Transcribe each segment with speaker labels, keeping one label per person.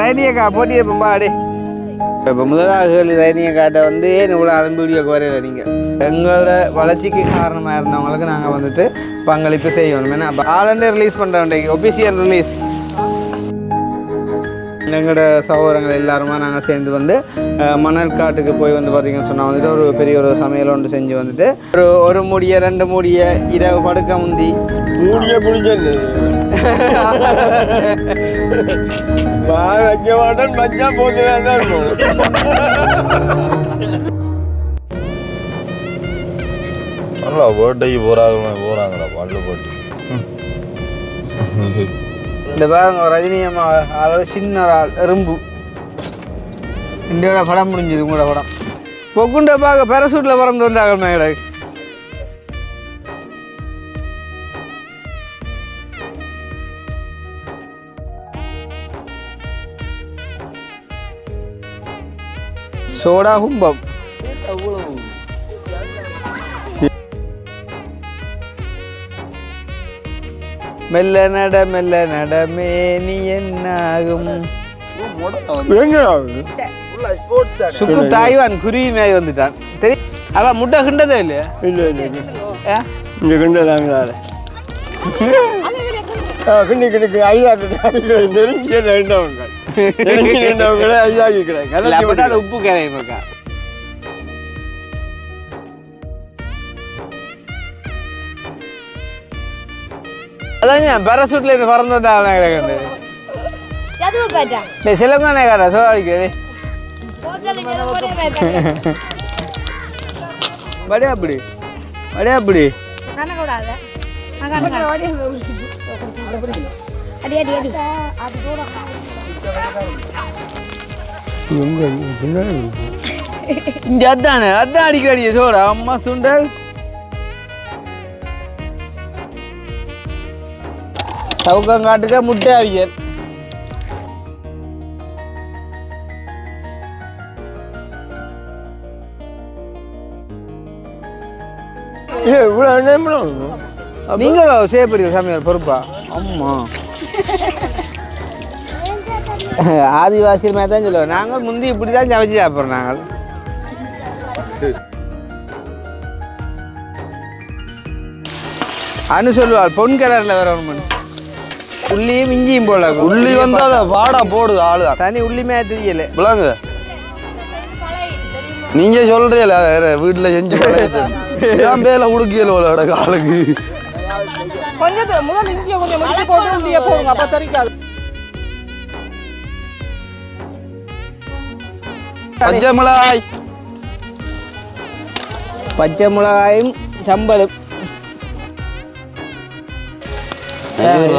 Speaker 1: ரைனியக்கா போட்டி இருப்போம்பா அடி. இப்போ முதலாக ரைனியக்காட்டை வந்து ஏன் இவ்வளோ அனுப்பி வீடியோக்கு வரையில நீங்கள் எங்களோட வளர்ச்சிக்கு காரணமாக இருந்தவங்களுக்கு நாங்கள் வந்துட்டு பங்களிப்பு செய்யணும். ஏன்னா அப்போ ஆலண்டே ரிலீஸ் பண்ணுறோம், ஒபிஷியல் ரிலீஸ். எங்களோட சகோதரங்கள் எல்லாருமா நாங்கள் சேர்ந்து வந்து மணற்காட்டுக்கு போய் வந்து பார்த்திங்கன்னு சொன்னால் வந்துட்டு ஒரு பெரிய ஒரு சமையல் ஒன்று செஞ்சு வந்துட்டு ஒரு மூடிய 2 மூடிய இரவு படுக்க முந்தி
Speaker 2: மூடிய குடிச்சது வைக்க மாட்டேன் பச்சா போச்சுதான் இருக்கும்.
Speaker 3: நல்லா போட்டைக்கு போகிறாங்களா பல்லு போட்டு.
Speaker 1: இந்த பாருங்க ரஜினி அம்மா அளவு சின்ன ஒரு ஆள் எறும்பு. இந்தியோட படம் முடிஞ்சது உங்களோட படம். பொக்குண்ட பார்க்க பேரசூட்டில் பறந்து வந்தாங்க மேட. சோடா கும்பம் மெல்ல நடமே நீ என்னாகும். சுக்கு தாய்வான் குருவி மாதிரி வந்துட்டான். தெரியும் அவன் முட்டை கிண்டதே இல்லையா?
Speaker 2: இல்லை இங்கே கிண்டதாங்க கிண்டி கிடக்கு நெருங்கிய ரெண்டவங்க ஐயாக்கி கிடையாது
Speaker 1: உப்பு கரையக்கா. அதான் பேரசூட்ல இருந்து பறந்து வந்தாங்க கிடக்கு. சிலங்கானே காடா சோழிக்கு வடியாப்படி வடியாப்படி இங்க அதானே அதான் அடிக்கடி சோடா அம்மா சுண்டல் சவுக்கங்காட்டுக்க முட்டை அவியல். நீங்களும் செய்யப்படுற சமையல் பொறுப்பா? அம்மா ஆதிவாசியில் மாதிரி தான் சொல்லுவோம். நாங்கள் முந்தி இப்படி தான் சமைச்சு சாப்பிட்றோம். நாங்கள் அனு சொல்லுவாள் பொன் கலரில் வேற ஒன்று உள்ளியும் இஞ்சியும் போல.
Speaker 3: உள்ளி வந்தா அதை வாடா போடுது ஆளு
Speaker 1: தனி உள்ளிமே தெரியல
Speaker 3: விளாங்க. நீங்க சொல்றீங்களா வீட்டுல செஞ்சு ஏன் பேல உடுக்கல காலுக்கு
Speaker 4: கொஞ்சம் முதல் இஞ்சியை கொஞ்சம் முடிச்சு போட்டு உள்ளியை போடுங்க, அப்ப தெரிக்காது.
Speaker 1: பச்சை மிளகாயும் சம்பளம்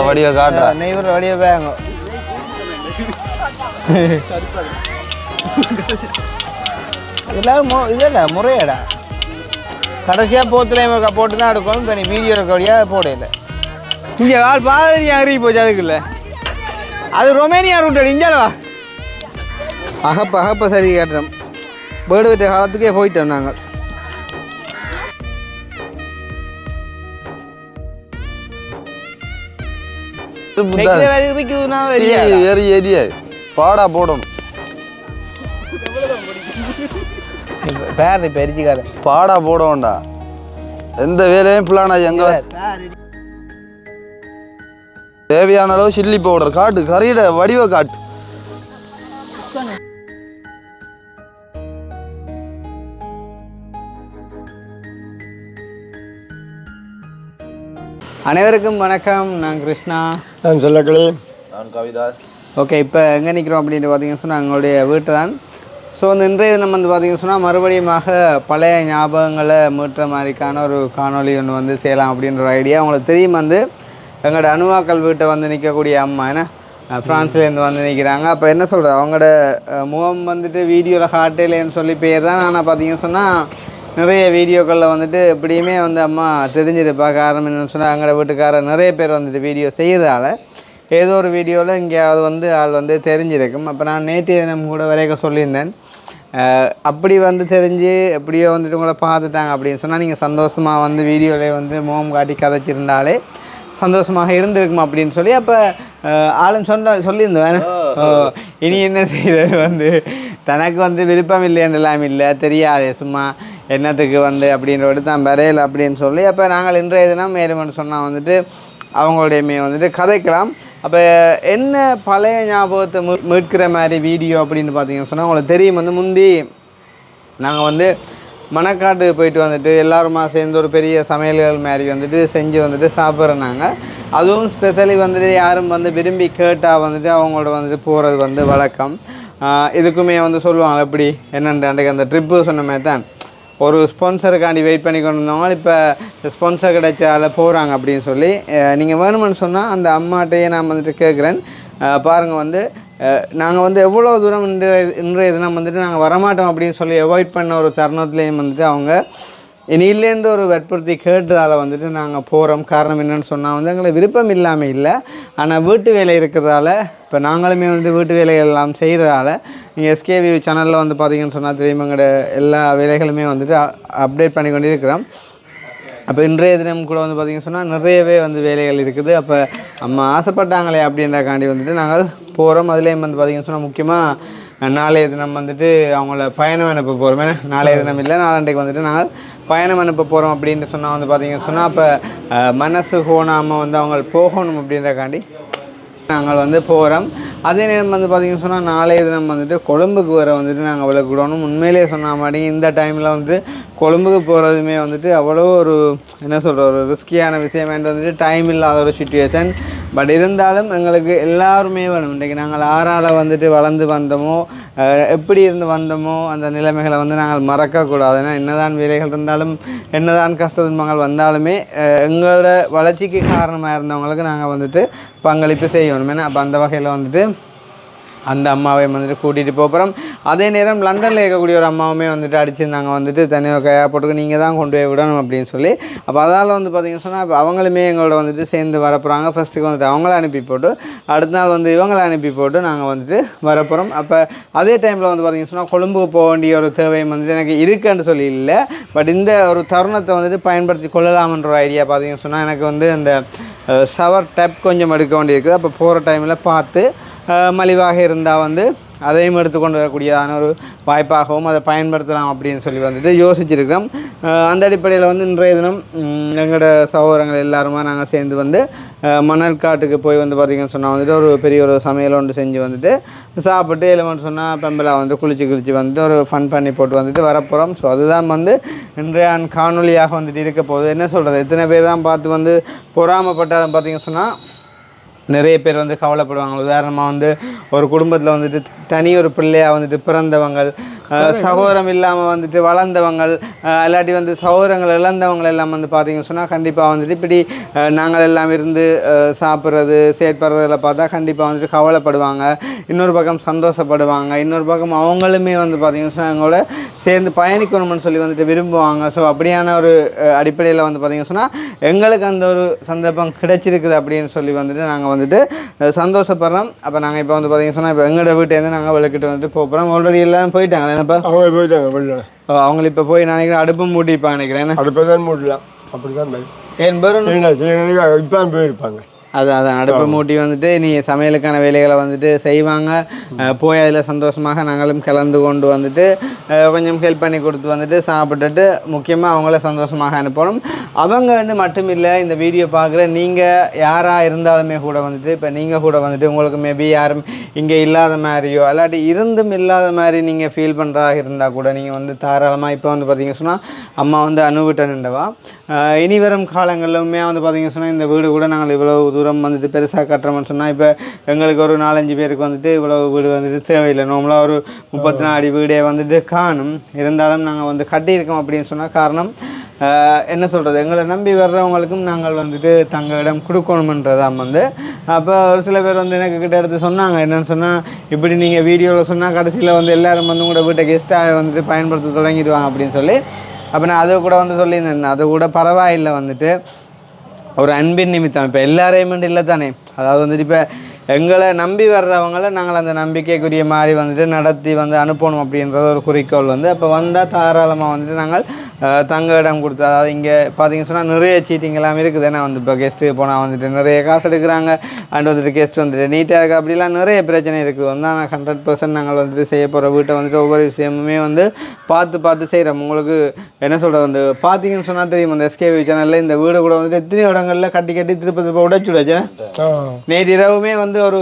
Speaker 3: வடிவ காட்டுற
Speaker 1: நெய்வர் வடிவ பேங்க எல்லாரும் இதல்ல முறையடா. கடைசியாக போத்துல போட்டு தான் எடுக்கணும். இப்போ நீ வீடியோ ரெக்கார்டியாக போடல. இங்கே ஆள் பாதி அருகி போச்சு. அதுக்குல்ல அது ரொமேனியா ரூட். இஞ்சாலவா அகப்ப சரி கேட்டோம். பேர்டு விட்ட காலத்துக்கே போயிட்டோம் நாங்கள்.
Speaker 3: பாடா போடணும்
Speaker 1: பேர் பெருச்சிக்கார
Speaker 3: பாடா போட வேண்டாம். எந்த வேலையும் பிளானா எங்க தேவையான அளவு சில்லி பவுடர் காட்டு கறியிட வடிவ காட்டு.
Speaker 1: அனைவருக்கும் வணக்கம். நான் கிருஷ்ணா.
Speaker 2: நான் சொல்லக்களே.
Speaker 3: நான் கவிதாஸ்.
Speaker 1: ஓகே, இப்போ எங்கே நிற்கிறோம் அப்படின்னு பார்த்தீங்கன்னு சொன்னால் எங்களுடைய வீட்டு தான். ஸோ இந்த இன்றைய தினம் வந்து பார்த்திங்கன்னு சொன்னால் மறுபடியுமாக பழைய ஞாபகங்களை மீட்டுற மாதிரிக்கான ஒரு காணொலி ஒன்று வந்து செய்யலாம் அப்படின்ற ஒரு ஐடியா. உங்களுக்கு தெரியும் வந்து எங்களோட அணுவாக்கள் வீட்டை வந்து நிற்கக்கூடிய அம்மா ஏன்னா ஃப்ரான்ஸ்லேருந்து வந்து நிற்கிறாங்க. அப்போ என்ன சொல்கிறது, அவங்களோட முகம் வந்துட்டு வீடியோவில் காட்டலேன்னு சொல்லி பேர் தான். ஆனால் பார்த்தீங்கன்னு சொன்னால் நிறைய வீடியோக்களில் வந்துட்டு எப்படியுமே வந்து அம்மா தெரிஞ்சிருப்பா. காரணம் என்னென்னு சொன்னால் எங்களோட வீட்டுக்காரர் நிறைய பேர் வந்துட்டு வீடியோ செய்கிறதால ஏதோ ஒரு வீடியோவில் எங்கேயாவது வந்து ஆள் வந்து தெரிஞ்சிருக்கும். அப்போ நான் நேற்று தினம் கூட வரைக்க சொல்லியிருந்தேன். அப்படி வந்து தெரிஞ்சு எப்படியோ வந்துட்டு உங்களை பார்த்துட்டாங்க அப்படின்னு சொன்னால் நீங்கள் சந்தோஷமாக வந்து வீடியோவிலே வந்து முகம் காட்டி கதைச்சிருந்தாலே சந்தோஷமாக இருந்திருக்கும் அப்படின்னு சொல்லி. அப்போ ஆளும் சொல்லியிருந்தேன் இனி என்ன செய்தது வந்து தனக்கு வந்து விருப்பம் இல்லைன்றலாம் இல்லை தெரியாது சும்மா என்னத்துக்கு வந்து அப்படின்றபடி தான் வரையலை அப்படின்னு சொல்லி அப்போ நாங்கள் இன்றைய தினம் மேலும் சொன்னால் வந்துட்டு அவங்களுடையமே வந்துட்டு கதைக்கலாம். அப்போ என்ன பழைய ஞாபகத்தை மீட்கிற மாதிரி வீடியோ அப்படின்னு பார்த்தீங்கன்னு சொன்னால் உங்களுக்கு தெரியும் வந்து முந்தி நாங்கள் வந்து மணக்காட்டுக்கு போயிட்டு வந்துட்டு எல்லாருமா சேர்ந்து ஒரு பெரிய சமையல்கள் மாதிரி வந்துட்டு செஞ்சு வந்துட்டு சாப்பிட்றாங்க. அதுவும் ஸ்பெஷலி வந்துட்டு யாரும் வந்து விரும்பி கேட்டால் வந்துட்டு அவங்களோட வந்துட்டு போகிறது வந்து வழக்கம். இதுக்குமே வந்து சொல்லுவாங்க எப்படி என்னென்று அன்றைக்கு அந்த ட்ரிப்பு சொன்ன மாதிரி தான் ஒரு ஸ்பான்சருக்காண்டி வெயிட் பண்ணி கொண்டு இருந்தவங்க இப்போ ஸ்பான்சர் கிடைச்சால போகிறாங்க அப்படின்னு சொல்லி நீங்கள் வேணுமென்னு சொன்னால் அந்த அம்மாட்டையே நான் வந்துட்டு கேட்குறேன். பாருங்கள் வந்து நாங்கள் வந்து எவ்வளோ தூரம் இன்றைய தினம் வந்துட்டு நாங்கள் வரமாட்டோம் அப்படின்னு சொல்லி அவாய்ட் பண்ண ஒரு தருணத்துலேயும் வந்துட்டு அவங்க இனி இல்லைன்ற ஒரு வற்புறுத்தி கேட்டதால் வந்துட்டு நாங்கள் போகிறோம். காரணம் என்னென்னு சொன்னால் வந்து எங்களுக்கு விருப்பம் இல்லாமல் இல்லை, ஆனால் வீட்டு வேலை இருக்கிறதால இப்போ நாங்களுமே வந்து வீட்டு வேலைகள் எல்லாம் செய்கிறதால நீங்கள் எஸ்கேவி சேனலில் வந்து பார்த்தீங்கன்னு சொன்னால் தெரியும் எங்களோட எல்லா வேலைகளுமே வந்துட்டு அப்டேட் பண்ணி கொண்டு இருக்கிறோம். அப்போ இன்றைய தினம் கூட வந்து பார்த்திங்கன்னு சொன்னால் நிறையவே வந்து வேலைகள் இருக்குது. அப்போ அம்மா ஆசைப்பட்டாங்களே அப்படின்றக்காண்டி வந்துட்டு நாங்கள் போகிறோம். அதுலேயும் வந்து பார்த்திங்கன்னு சொன்னால் முக்கியமாக நாளைய தினம் வந்துட்டு அவங்கள பயணம் அனுப்ப போகிறோம். ஏன்னா நாளைய தினம் இல்லை நாளன்றைக்கு வந்துட்டு நாங்கள் பயணம் அனுப்ப போகிறோம் அப்படின்னு சொன்னால் வந்து பார்த்திங்கன்னு சொன்னால் அப்போ மனசு கோணாமல் வந்து அவங்க போகணும் அப்படின்றக்காண்டி நாங்கள் வந்து போகிறோம். அதே நேரம் வந்து பார்த்திங்கன்னு சொன்னால் நாளைய தினம் வந்துட்டு கொழும்புக்கு வர வந்துட்டு நாங்கள் விளக்கிடணும். உண்மையிலேயே சொன்ன மாதிரி இந்த டைமில் வந்துட்டு கொழும்புக்கு போகிறதுமே வந்துட்டு அவ்வளோ ஒரு என்ன சொல்கிற ஒரு ரிஸ்கியான விஷயமேட்டு வந்துட்டு டைம் இல்லாத ஒரு சுச்சுவேஷன். பட் இருந்தாலும் எங்களுக்கு எல்லாருமே வேணும். இன்றைக்கு நாங்கள் ஆறால் வந்துட்டு வளர்ந்து வந்தோமோ எப்படி இருந்து வந்தோமோ அந்த நிலைமைகளை வந்து நாங்கள் மறக்கக்கூடாது. ஏன்னா என்னதான் வேலைகள் இருந்தாலும் என்னதான் கஷ்ட துன்பங்கள் வந்தாலுமே எங்களோட வளர்ச்சிக்கு காரணமாக இருந்தவங்களுக்கு நாங்கள் வந்துட்டு பங்களிப்பு செய்யணும். ஏன்னா அப்போ அந்த வகையில் வந்துட்டு அந்த அம்மாவை வந்துட்டு கூட்டிகிட்டு போகிறோம். அதே நேரம் லண்டனில் இருக்கக்கூடிய ஒரு அம்மாவுமே வந்துட்டு அடிச்சிருந்தாங்க வந்துட்டு தனியாக கையாக போட்டுக்கு நீங்கள் தான் கொண்டு போய் விடணும் அப்படின்னு சொல்லி. அப்போ அதால் வந்து பார்த்திங்கன்னு சொன்னால் இப்போ அவங்களுமே எங்களோட வந்துட்டு சேர்ந்து வரப்போகிறாங்க. ஃபஸ்ட்டுக்கு வந்துட்டு அவங்கள அனுப்பி போட்டு அடுத்த நாள் வந்து இவங்களை அனுப்பி போட்டு நாங்கள் வந்துட்டு வரப்போகிறோம். அப்போ அதே டைமில் வந்து பார்த்திங்கன்னு சொன்னால் கொழும்புக்கு போக வேண்டிய ஒரு தேவையும் வந்துட்டு எனக்கு இருக்குன்னு சொல்லி இல்லை. பட் இந்த ஒரு தருணத்தை வந்துட்டு பயன்படுத்தி கொள்ளலாம்ன்ற ஒரு ஐடியா பார்த்திங்கன்னு சொன்னால் எனக்கு வந்து அந்த ஷவர் டேப் கொஞ்சம் எடுக்க வேண்டியிருக்குது. அப்போ போகிற டைமில் பார்த்து மலிவாக இருந்தால் வந்து அதையும் எடுத்துக்கொண்டு வரக்கூடியதான ஒரு வாய்ப்பாகவும் அதை பயன்படுத்தலாம் அப்படின்னு சொல்லி வந்துட்டு யோசிச்சுருக்கோம். அந்த அடிப்படையில் வந்து இன்றைய தினம் எங்களோட சகோதரங்கள் எல்லாருமா நாங்கள் சேர்ந்து வந்து மணற்காட்டுக்கு போய் வந்து பார்த்திங்கன்னு சொன்னால் வந்துட்டு ஒரு பெரிய ஒரு சமையல் ஒன்று செஞ்சு வந்துட்டு சாப்பிட்டு இல்லைன்னு சொன்னால் பெம்பலாக வந்து குளிச்சு வந்துட்டு ஒரு ஃபன் பண்ணி போட்டு வந்துட்டு வரப்போகிறோம். ஸோ அதுதான் வந்து இன்றைய காணொலியாக வந்துட்டு இருக்க போகுது. என்ன சொல்கிறது, எத்தனை பேர் தான் பார்த்து வந்து பொறாமப்பட்டாலும் பார்த்திங்கன்னு சொன்னால் நிறைய பேர் வந்து கவலைப்படுவாங்க. உதாரணமாக வந்து ஒரு குடும்பத்தில் வந்துட்டு தனி ஒரு பிள்ளையாக வந்துட்டு பிறந்தவங்கள், சகோதரம் இல்லாமல் வந்துட்டு வளர்ந்தவங்கள், இல்லாட்டி வந்து சகோதரங்கள் இழந்தவங்கள் எல்லாம் வந்து பார்த்திங்கன்னு சொன்னால் கண்டிப்பாக வந்துட்டு இப்படி நாங்கள் எல்லாம் இருந்து சாப்பிட்றது செயற்படுறதில் பார்த்தா கண்டிப்பாக வந்துட்டு கவலைப்படுவாங்க. இன்னொரு பக்கம் சந்தோஷப்படுவாங்க. இன்னொரு பக்கம் அவங்களுமே வந்து பார்த்திங்கன்னு சொன்னால் எங்களோட சேர்ந்து பயணிக்கணும்னு சொல்லி வந்துட்டு விரும்புவாங்க. ஸோ அப்படியான ஒரு அடிப்படையில் வந்து பார்த்திங்கன்னு சொன்னால் எங்களுக்கு அந்த ஒரு சந்தர்ப்பம் கிடைச்சிருக்குது அப்படின்னு சொல்லி வந்துட்டு நாங்கள் வந்துட்டு சந்தோஷப்படுறோம். அப்போ நாங்கள் இப்போ வந்து பார்த்திங்கன்னு சொன்னால் இப்போ எங்களோட வீட்டிலேருந்து நாங்கள் விளக்கிட்டு வந்துட்டு போகிறோம். ஆல்ரெடி எல்லோரும் போயிட்டாங்க. என்னப்பா
Speaker 2: அவங்க போயிட்டாங்க வெளில.
Speaker 1: அவங்க இப்போ போய் நினைக்கிறேன் அடுப்பும் மூட்டிப்பாங்க நினைக்கிறேன்.
Speaker 2: அடுப்பை தான் மூட்டலாம். அப்படி தான்
Speaker 1: என் பேரும்
Speaker 2: இப்போ போயிருப்பாங்க.
Speaker 1: அதான் அடுப்பை மூட்டி வந்துட்டு நீ சமையலுக்கான வேலைகளை வந்துட்டு செய்வாங்க. போய் அதில் சந்தோஷமாக நாங்களும் கலந்து கொண்டு வந்துட்டு கொஞ்சம் ஹெல்ப் பண்ணி கொடுத்து வந்துட்டு சாப்பிட்டுட்டு முக்கியமாக அவங்கள சந்தோஷமாக அனுப்பணும். அவங்க வந்து மட்டும் இல்லை, இந்த வீடியோ பார்க்குற நீங்கள் யாராக இருந்தாலுமே கூட வந்துட்டு இப்போ நீங்கள் கூட வந்துட்டு உங்களுக்கு மேபி யாரும் இங்கே இல்லாத மாதிரியோ இல்லாட்டி இருந்தும் இல்லாத மாதிரி நீங்கள் ஃபீல் பண்ணுறதாக இருந்தால் கூட நீங்கள் வந்து தாராளமாக இப்போ வந்து பார்த்திங்க சொன்னால் அம்மா வந்து அனுபவிட்டேன்டவா இனி வரும் காலங்களிலுமே வந்து பார்த்திங்க சொன்னால் இந்த வீடு கூட நாங்கள் இவ்வளோ தூரம் வந்துட்டு பெருசாக கட்டுறோம்னு சொன்னால் இப்போ எங்களுக்கு ஒரு 4-5 பேருக்கு வந்துட்டு இவ்வளோ வீடு வந்துட்டு தேவையில்லை. நார்மலாக ஒரு 34 அடி வீடே வந்துட்டு காணும். இருந்தாலும் நாங்கள் வந்து கட்டியிருக்கோம் அப்படின்னு சொன்னால் காரணம் என்ன சொல்கிறது, எங்களை நம்பி வர்றவங்களுக்கும் நாங்கள் வந்துட்டு தங்க இடம் கொடுக்கணுமன்றதான் வந்து. அப்போ ஒரு சில பேர் வந்து எனக்கு கிட்ட எடுத்து சொன்னாங்க என்னென்னு சொன்னால் இப்படி நீங்கள் வீடியோவில் சொன்னால் கடைசியில் வந்து எல்லோரும் வந்து உங்களோட வீட்டை கெஸ்ட்டாக வந்துட்டு பயன்படுத்த தொடங்கிடுவாங்க அப்படின்னு சொல்லி. அப்போ நான் அதை கூட வந்து சொல்லியிருந்தேன். அது கூட பரவாயில்லை வந்துட்டு ஒரு அன்பின் நிமித்தம். இப்போ எல்லாரையுமே இல்லை தானே, அதாவது வந்துட்டு இப்போ எங்களை நம்பி வர்றவங்கள நாங்கள் அந்த நம்பிக்கைக்குரிய மாதிரி வந்துட்டு நடத்தி வந்து அனுப்பணும் அப்படின்றது ஒரு குறிக்கோள் வந்து. அப்போ வந்தால் தாராளமாக வந்துட்டு நாங்கள் தங்க இடம் கொடுத்து, அதாவது இங்கே பார்த்தீங்கன்னு சொன்னால் நிறைய சீட்டிங் எல்லாம் இருக்குது. ஏன்னா வந்து இப்போ கெஸ்ட்டு போனால் வந்துட்டு நிறைய காசு எடுக்கிறாங்க, அண்ட் வந்துட்டு கெஸ்ட் வந்துட்டு நீட்டாக இருக்குது, அப்படிலாம் நிறைய பிரச்சனை இருக்குது. வந்து ஆனால் 100% நாங்கள் வந்துட்டு செய்ய போகிற வீட்டை வந்துட்டு ஒவ்வொரு விஷயமுமே வந்து பார்த்து செய்கிறோம். உங்களுக்கு என்ன சொல்கிறது, வந்து பார்த்தீங்கன்னு சொன்னால் தெரியும், அந்த எஸ்கேவி சேனலில் இந்த வீடு கூட வந்துட்டு எத்தனையோ இடங்களில் கட்டி திருப்ப உடைச்சு விடாச்சேன். நேற்று இரவுமே வந்து ஒரு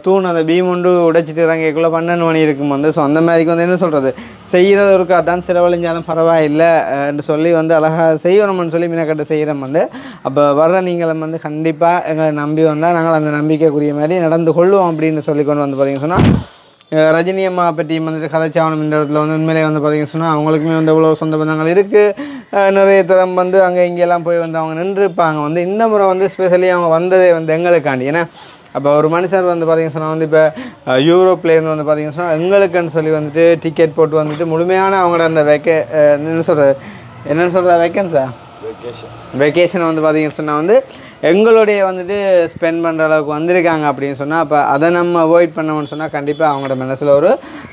Speaker 1: தூண் அந்த பீம் ஒன்று உடைச்சிட்டு இறங்கிக்குள்ளே 12 மணி இருக்கும் வந்து. ஸோ அந்த மாதிரிக்கு வந்து என்ன சொல்கிறது, செய்கிறது ஒருக்கா தான் செலவழிஞ்சாலும் பரவாயில்லை என்று சொல்லி வந்து அழகாக செய்யணும்னு சொல்லி மினக்கட்டு செய்கிறோம் வந்து. அப்போ வர்ற நீங்களும் வந்து கண்டிப்பாக எங்களை நம்பி வந்தால் நாங்கள் அந்த நம்பிக்கைக்குரிய மாதிரி நடந்து கொள்வோம் அப்படின்னு சொல்லி கொண்டு வந்து பார்த்தீங்கன்னு சொன்னால், ரஜினி அம்மா பற்றி வந்துட்டு கதைச்சாவணும் இந்த இடத்துல வந்து உண்மையிலே வந்து பார்த்தீங்கன்னு சொன்னால் அவங்களுக்குமே வந்து எவ்வளோ சொந்த பந்தங்கள் இருக்குது. நிறைய தரம் வந்து அங்கே இங்கெல்லாம் போய் வந்து அவங்க நின்றுருப்பாங்க வந்து. இந்த முறை வந்து ஸ்பெஷலி அவங்க வந்ததே வந்து எங்களுக்காண்டி. ஏன்னா அப்போ ஒரு மனுஷர் வந்து பார்த்திங்கன்னு சொன்னால் வந்து இப்போ யூரோப்லேருந்து வந்து பார்த்திங்கன்னு சொன்னால் எங்களுக்குன்னு சொல்லி வந்துட்டு டிக்கெட் போட்டு வந்துட்டு முழுமையான அவங்களோட அந்த என்னென்னு சொல்கிற வேக்கன்ஸா வெக்கேஷன் வந்து பார்த்திங்கன்னு சொன்னால் வந்து எங்களுடைய வந்துட்டு ஸ்பெண்ட் பண்ணுற அளவுக்கு வந்திருக்காங்க அப்படின்னு சொன்னால், அப்போ அதை நம்ம அவாய்ட் பண்ணோம்னு சொன்னால் கண்டிப்பாக அவங்களோட மனசில் ஒரு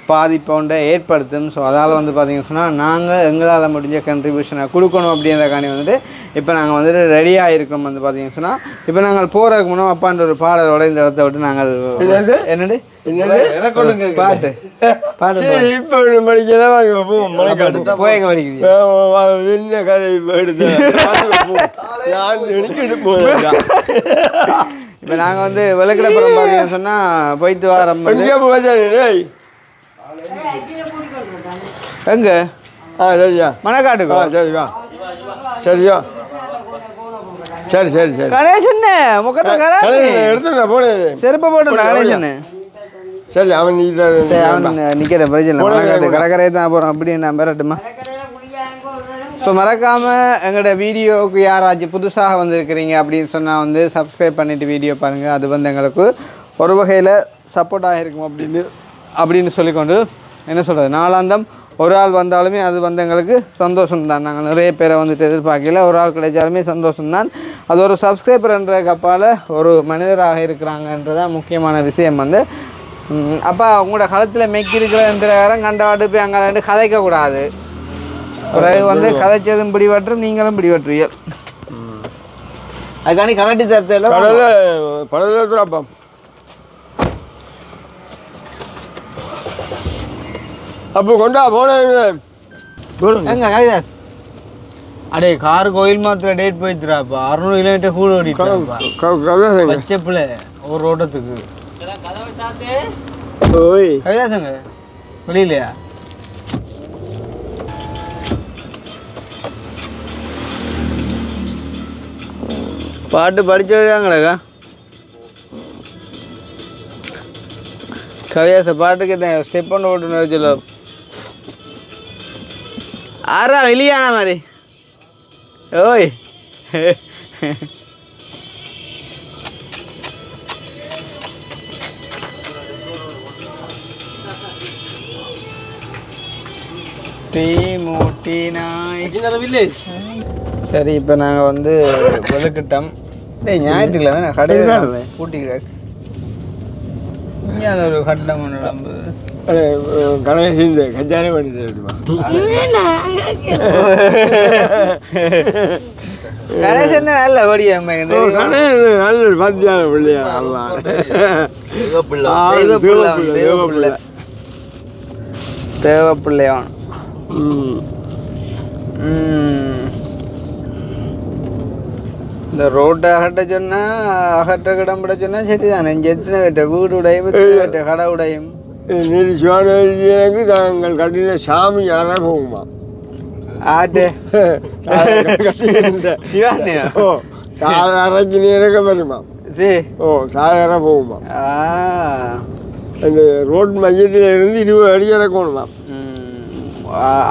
Speaker 1: பாதிப்பை ஏற்படுத்தும். ஸோ அதால் வந்து பார்த்திங்கன்னு சொன்னால் நாங்கள் எங்களால் முடிஞ்ச கண்ட்ரிபியூஷனை கொடுக்கணும் அப்படின்றக்காண்டி வந்துட்டு இப்போ நாங்கள் வந்துட்டு ரெடியாக இருக்கிறோம் வந்து பார்த்திங்கன்னு சொன்னால். இப்போ நாங்கள் போகிறதுக்கு முன்னே அப்பான்ற ஒரு பாடலோட இந்த இடத்த விட்டு நாங்கள் என்னது பாட்டு
Speaker 2: இப்போ படிக்கலாம்
Speaker 1: போய் எங்கே படிக்கிறீங்க?
Speaker 2: என்ன கதை எடுத்து
Speaker 1: இப்போ நாங்கள் வந்து விளக்கிடப்புறம் பார்த்தீங்கன்னு சொன்னால் போயிட்டு வரோம். எங்கே?
Speaker 2: சரியா
Speaker 1: மணக்காட்டுக்கா?
Speaker 2: சரியா சரியா சரி சரி சரி
Speaker 1: கணேசன் முக்கத்தை
Speaker 2: எடுத்துட்டேன் போனேன்
Speaker 1: செருப்பை போட்டு கணேசன்.
Speaker 2: சரி அவன்
Speaker 1: அவன் நிற்கிற பிரச்சனை மணக்காட்டு கடற்கரையை தான் போகிறோம் அப்படின்னு நான் பெறட்டுமா? ஸோ மறக்காமல் எங்களோட வீடியோவுக்கு யாராச்சும் புதுசாக வந்திருக்கிறீங்க அப்படின்னு சொன்னால் வந்து சப்ஸ்கிரைப் பண்ணிவிட்டு வீடியோ பாருங்கள். அது வந்து எங்களுக்கு ஒரு வகையில் சப்போர்ட்டாக இருக்கும் அப்படின்னு சொல்லிக்கொண்டு என்ன சொல்கிறது, நாளாந்தம் ஒரு ஆள் வந்தாலுமே அது வந்து எங்களுக்கு சந்தோஷம்தான். நாங்கள் நிறைய பேரை வந்துட்டு எதிர்பார்க்கல, ஒரு ஆள் கிடைச்சாலுமே சந்தோஷம்தான். அது ஒரு சப்ஸ்கிரைபர்ன்ற கப்பால் ஒரு மனிதராக இருக்கிறாங்கன்றதான் முக்கியமான விஷயம் வந்து. அப்போ உங்களோட களத்தில் மெக்கி இருக்கிற நேரம் கண்டவாட்டு போய் அங்கே கதைக்கக்கூடாது. பிறகு வந்து கதைச்சதும் பிடிபற்றும், நீங்களும் பிடிபற்றுவீங்க. அதுக்காண்டி கலட்டி தரத்தில்
Speaker 2: படத்துல அப்போ கொண்டா போனேன்
Speaker 1: எங்க கவிதாஸ் அடே கார் கோயில் மாத்திர டேட் போயிடுறாப்பா. 600 கிலோமீட்டர் கூட ஓடிட்டு வச்ச பிள்ளை ஒரு ரோட்டத்துக்கு. கவிதாசங்க வெளியிலையா? பாட்டு படிச்சதுதாங்கடா கவிதாச பாட்டுக்கு தான் ஸ்டெப் ஒன்று ஓட்டுன்னு சொல்ல ஆறா வெளியான மாதிரி. ஓய் சரி, இப்போ நாங்கள் வந்து வெளுக்கிட்டோம். டேய் ஞாயிற்றுக்கிழமை நான் கடையில் கூட்டிக்கிறேன். இங்கே ஒரு கட்டம் ஒன்று
Speaker 2: கணேசன் கஜானே பண்ணி தருமா
Speaker 1: கணேசன் நல்ல படியா
Speaker 2: நல்ல பாத்தியான பிள்ளையா
Speaker 1: தேவப்பிள்ளையான். இந்த ரோட்டை அகட்ட சொன்னால் அகற்ற கிடம்பிட சொன்னால் சரி தானே. இங்கே எத்தனை வேட்டை வீடு உடையும் வேட்டை கடை உடையும்.
Speaker 2: நீதி சிவானக்கு நாங்கள் கட்டின சாமி யாரா போகுமா?
Speaker 1: ஆட்டு சிவானியா?
Speaker 2: ஓ சாதாரணக்கு நேரக்க வருமா?
Speaker 1: சரி.
Speaker 2: ஓ சாதாரண போகுமா? அந்த ரோட் மையத்தில் இருந்து 20 அடி இறக்கணுமா?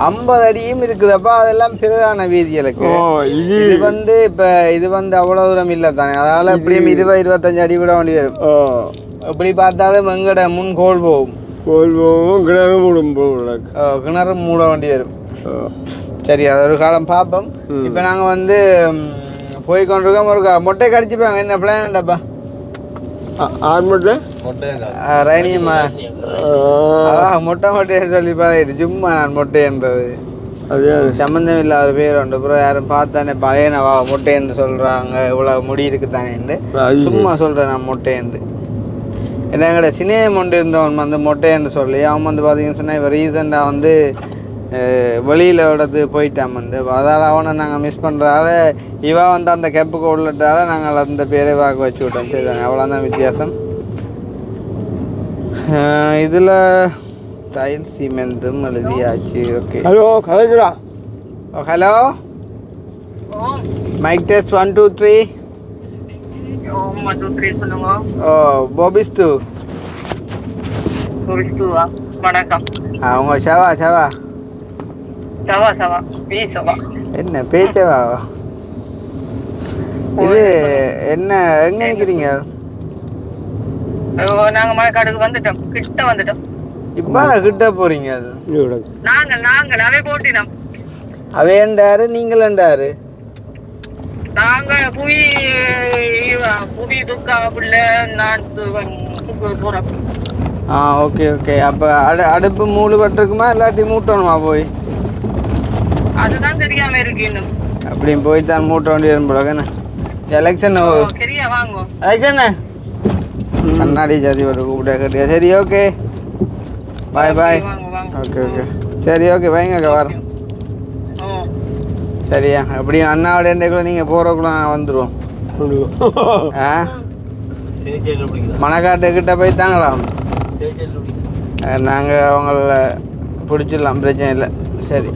Speaker 1: 50 அடியும் இருக்குதப்பா. அதெல்லாம் பிரதான வீதிகளுக்கு. இது வந்து இப்போ இது வந்து அவ்வளோ தூரம் இல்லை தானே. அதனால எப்படியும் 20-25 அடி விட வேண்டி வரும். எப்படி பார்த்தாலும் எங்கட முன் கோல் போகும்.
Speaker 2: கிணறு மூடும் போகும்.
Speaker 1: கிணறு மூட வேண்டி வரும். சரி, அது ஒரு காலம் பார்ப்போம். இப்போ நாங்கள் வந்து போய்கொண்டிருக்கோம். ஒரு மொட்டை கடிச்சுப்பாங்க. என்ன பிளான்டாப்பா?
Speaker 2: ரைனியம்மா
Speaker 1: மொட்டை மொட்டைன்னு சொல்லி பழகிட்டு சும்மா நான் மொட்டைன்றது.
Speaker 2: அதே
Speaker 1: சம்மந்தம் இல்லாத பேர் உண்டு. அப்புறம் யாரும் பார்த்தானே பழையனவா மொட்டைன்னு சொல்கிறாங்க, இவ்வளோ முடி இருக்குதானேன்னு சும்மா சொல்கிறேன் நான் மொட்டைன்னு. ஏன்னா எங்கள்ட சினேகம் ஒன்று இருந்தவன் வந்து மொட்டைன்னு சொல்லி அவன் வந்து பார்த்தீங்கன்னு சொன்னால் இப்போ ரீசெண்டாக வந்து வெளியில் விடத்து போயிட்டான் வந்து. அதால் அவனை நாங்கள் மிஸ் பண்ணுறதால இவா வந்து அந்த கேப்புக்கு உள்ளதால நாங்கள் அந்த பேரை பார்க்க வச்சு விட்டோம். சரி தானே, அவ்வளோதான் வித்தியாசம். இதில் டைல் சிமெண்ட்டும் எழுதியாச்சு. ஓகே,
Speaker 2: ஹலோ கதைக்கிறா.
Speaker 1: Hello, mic test 1 2 3. ஓ போபிஸ்து
Speaker 4: வணக்கம்.
Speaker 1: அவங்க சவா சவா
Speaker 4: சவா சவா பேசவா
Speaker 1: என்ன பேச்சவா? இது என்ன எங்க நிற்கிறீங்க?
Speaker 4: நாங்க மழைக்காடுக்கு வந்துட்டோம், கிட்ட வந்துட்டோம்.
Speaker 1: இப்போ கிட்ட போறீங்க?
Speaker 4: நாங்கள் அவை போட்டினோம்.
Speaker 1: அவையண்டாரு நீங்களண்டாரு?
Speaker 4: நாங்க புவி துக்கா பிள்ளை நான் போறோம்.
Speaker 1: Okay okay. அப்போ அடுப்பு மூடு பட்டிருக்குமா இல்லாட்டி மூட்டணுமா போய்?
Speaker 4: அதுதான் தெரியாம இருக்கு இன்னும்.
Speaker 1: அப்படியும் போய் தான் மூட்ட வேண்டி வரும்போது எலெக்ஷன்
Speaker 4: சரியா வாங்க.
Speaker 1: எலெக்ஷன் கண்ணாடி ஜாதி ஒரு கூப்பிட்டா கட்டியா? சரி ஓகே, பாய் பாய். ஓகே ஓகே சரி ஓகே வைங்க வரோம். சரியா, எப்படியும் அண்ணாவோட எண்டைக்குள்ள நீங்கள் போகிறக்குள்ள நான் வந்துடுவோம். மணக்காட்டுக்கிட்ட போய் தாங்களாம், நாங்கள் அவங்கள பிடிச்சிடலாம், பிரச்சனை இல்லை. சரி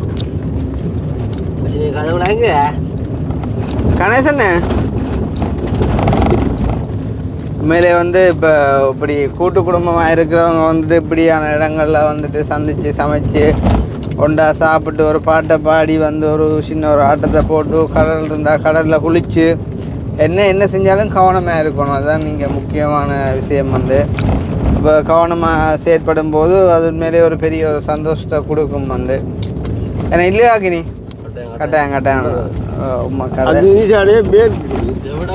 Speaker 1: கணேசண்ணே, உண்மையிலே வந்து இப்போ இப்படி கூட்டு குடும்பமாக இருக்கிறவங்க வந்துட்டு இப்படியான இடங்களில் வந்துட்டு சந்தித்து சமைச்சு ஒண்டா சாப்பிட்டு ஒரு பாட்டை பாடி வந்து ஒரு சின்ன ஒரு ஆட்டத்தை போட்டு கடல் இருந்தால் கடலில் குளித்து என்ன செஞ்சாலும் கவனமாக இருக்கணும். அதுதான் நீங்கள் முக்கியமான விஷயம் வந்து. இப்போ கவனமாக செயற்படும் போது அது உண்மையிலே ஒரு பெரிய ஒரு சந்தோஷத்தை கொடுக்கும் வந்து. ஏன்னா இல்லையா கினி? கட்டாயம் உமா கதை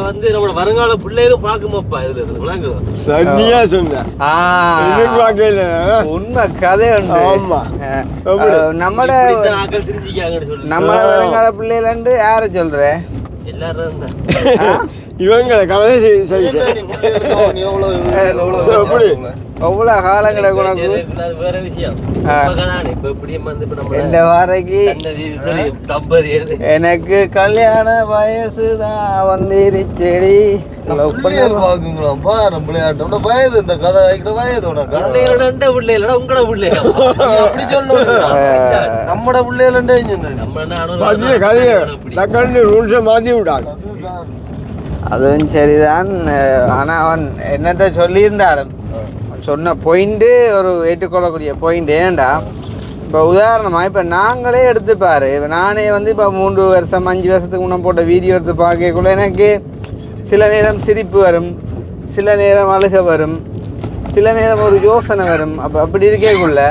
Speaker 3: வந்து நம்ம வருங்கால பிள்ளைகளும் பார்க்குமாப்பா. இதுல
Speaker 2: சரியா சொன்னேன்,
Speaker 1: உண்மை கதை உண்டு. நம்மட வருங்கால பிள்ளைகள்ண்டு யார சொல்ற?
Speaker 3: எல்லாரும்
Speaker 2: இவங்களை கவலை
Speaker 1: எவ்வளோ காலங்களை உனக்கு
Speaker 3: வேற விஷயம்.
Speaker 1: இந்த வாரைக்கு எனக்கு கல்யாண வயசு தான் வந்துருச்சேரி.
Speaker 3: வயது இந்த கதை வயது உங்களோட பிள்ளைல நம்மட பிள்ளைல
Speaker 2: மாத்தி விடாது.
Speaker 1: அதுவும் சரிதான். ஆனால் அவன் என்னத்தை சொல்லியிருந்தாலும் சொன்ன பாயிண்ட்டு ஒரு ஏற்றுக்கொள்ளக்கூடிய பாயிண்ட். ஏன்டா இப்போ உதாரணமாக இப்போ நாங்களே எடுத்துப்பார். இப்போ நானே வந்து இப்போ 3 வருஷம் 5 வருஷத்துக்கு முன்னே போட்ட வீடியோ எடுத்து பார்க்கக்குள்ள எனக்கு சில நேரம் சிரிப்பு வரும், சில நேரம் அழுக வரும், சில நேரம் ஒரு யோசனை வரும். அப்படி இருக்கேக்குள்ள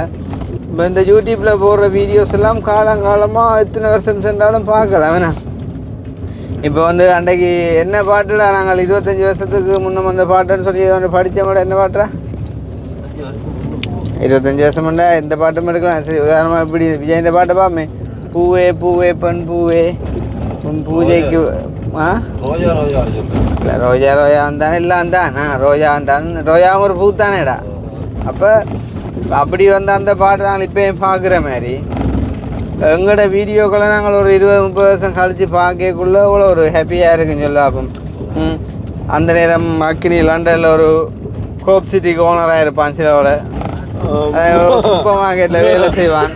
Speaker 1: இப்போ இந்த யூடியூப்பில் போடுற வீடியோஸ் எல்லாம் காலங்காலமாக எத்தனை வருஷம் சென்றாலும் பார்க்கலாம். வேணா இப்போ வந்து அன்றைக்கு என்ன பாட்டுடா நாங்கள் 25 வருஷத்துக்கு முன்னே வந்த பாட்டுன்னு சொல்லி ஒன்று படித்த மாட்டோம். என்ன பாட்டுறா? 25 வருஷம்டா இந்த பாட்டும் எடுக்கலாம். சரி உதாரணமாக இப்படி விஜய் இந்த பாட்டை பாமே, பூவே பூவே பெண் பூவே உன் பூஜைக்கு இல்லை ரோஜா ரோஜா வந்தானே இல்லை வந்தான் ரோஜா வந்தான், ரோஜாவும் ஒரு பூ தானேடா. அப்போ அப்படி வந்து அந்த பாட்டை நாங்கள் இப்போயும் பார்க்குற மாதிரி எங்களோட வீடியோக்களை நாங்கள் ஒரு 20-30 வருஷம் கழித்து பார்க்கக்குள்ளே அவ்வளோ ஒரு ஹாப்பியாக இருக்குன்னு சொல்ல. அப்போ அந்த நேரம் அக்கினி லண்டனில் ஒரு கோப் சிட்டிக்கு ஓனராக இருப்பான், சிலவோட சூப்பர் மார்க்கெட்டில் வேலை செய்வான்.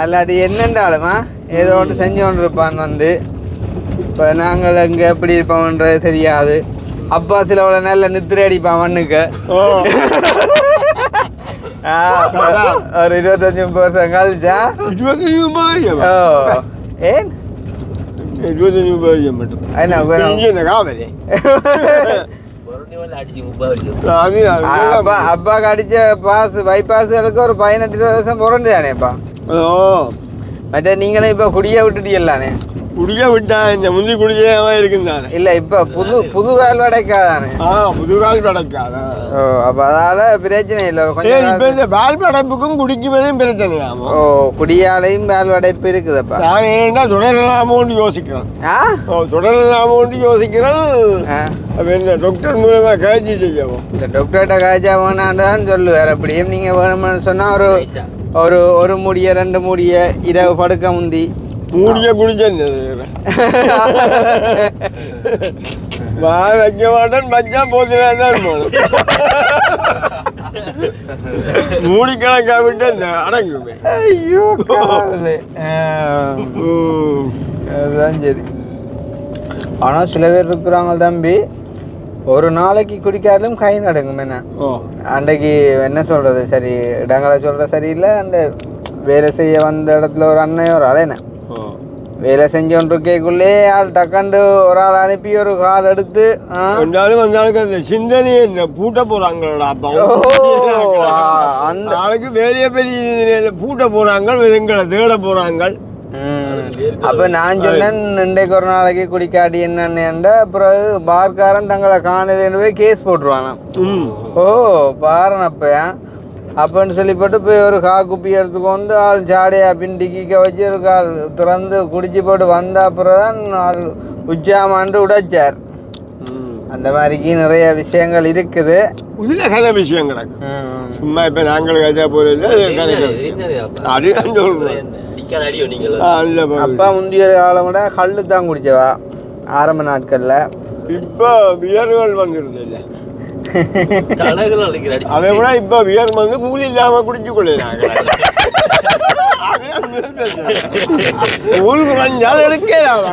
Speaker 1: அல்லாட்டி என்னென்றாலுமா ஏதோ ஒன்று செஞ்சு கொண்டு இருப்பான் வந்து. இப்போ நாங்கள் அங்கே எப்படி இருப்போம்ன்றது தெரியாது. அப்பா சிலவோட நல்ல நித்திரை அடிப்பான் மண்ணுக்கு. ஒரு 25-30 வருஷம் கழிச்சா ஏன் அப்பாக்கு அடிச்ச பாஸ் பைபாஸுகளுக்கு ஒரு 18-20 வருஷம் புரண்டு தானேப்பா. மற்ற நீங்களும் இப்போ குடியை விட்டுட்டீங்களானே?
Speaker 2: குடிக்க விட்டா இந்த முந்தி குடிச்சேவா இருக்குந்தானே.
Speaker 1: இல்லை இப்போ புது வேல் வடைக்காதானே.
Speaker 2: புது கால் படைக்காதா.
Speaker 1: ஓ அப்போ அதால் பிரச்சனை இல்லை கொஞ்சம்.
Speaker 2: இப்போ இந்த பால் படைப்புக்கும் குடிக்கும்போதும் பிரச்சனையாகும்.
Speaker 1: ஓ குடியாலையும் வேல் வடைப்பு இருக்குதுப்பா.
Speaker 2: நான் என்னென்னா தொடரலாமோன்னு யோசிக்கிறேன். தொடரலாமோன்னு யோசிக்கிறேன். அப்போ என்ன டாக்டர் மூலமாக காய்ச்சி செய்யவும். இந்த
Speaker 1: டாக்டர்கிட்ட காய்ச்சா வேணான்னு சொல்லுவார். அப்படியும் நீங்கள் வேணும்னு சொன்னால் ஒரு மூடிய 2 மூடிய இரவு படுக்க முந்தி
Speaker 2: மூடிய குடிச்சேன் வைக்க மாட்டேன் மச்சா போச்சுதான் போகணும். மூடி கணக்காக விட்டு அந்த அடங்குமே.
Speaker 1: ஐயோ அதுதான் சரி. ஆனால் சில பேர் இருக்கிறாங்க தம்பி, ஒரு நாளைக்கு குடிக்காலும் கை நடக்கும். என்ன அன்றைக்கு என்ன சொல்கிறது, சரி இடங்களை சொல்கிற சரியில்லை. அந்த வேலை செய்ய வந்த இடத்துல ஒரு அண்ணன் ஒரு ஆள் என்ன வேலை செஞ்சோன்றிருக்கேக்குள்ளே ஆள் டக்காண்டு ஒரு ஆள் அனுப்பி ஒரு கால் எடுத்து
Speaker 2: வந்தாலும் அந்த சிந்தனையை என்ன பூட்ட போகிறாங்களோட. அப்போ அந்த ஆளுக்கு வேலையை பெரிய பூட்ட போகிறாங்க, எங்களை தேட போகிறாங்க.
Speaker 1: அப்போ நான் சொன்னேன் இன்றைக்கு ஒரு நாளைக்கு குடிக்காட்டி என்னென்ன பிறகு பார்க்காரன் தங்களை காணலேன்னு போய் கேஸ் போட்டுருவானா. ஓ பாருனப்ப அப்பன்னு சொல்லி போட்டு போய் ஒரு குப்பி எடுத்துக்கு வந்து ஆள் ஜாடையா பிண்டிக்க வச்சு ஒரு கால் திறந்து குடிச்சு போட்டு வந்த அப்புறம் தான் ஆள் உச்சாமாண்டு உடைச்சார். அந்த மாதிரிக்கு நிறைய விஷயங்கள் இருக்குது.
Speaker 2: இதில் கதை விஷயம் கிடக்கு. சும்மா இப்போ நாங்கள் கதை போல அதுதான் சொல்கிறேன்.
Speaker 1: அப்பா முந்தைய காலம் கூட கல்லு தான் குடிச்சவா ஆரம்ப நாட்கள்ல.
Speaker 2: இப்போ வியர்கள் வந்துருது இல்லை அதை விட இப்போ வியர் வந்து கூலி இல்லாம குடிச்சு கொள்ளுறாங்க. கூழ் குறைஞ்சால் எடுக்கலாம்.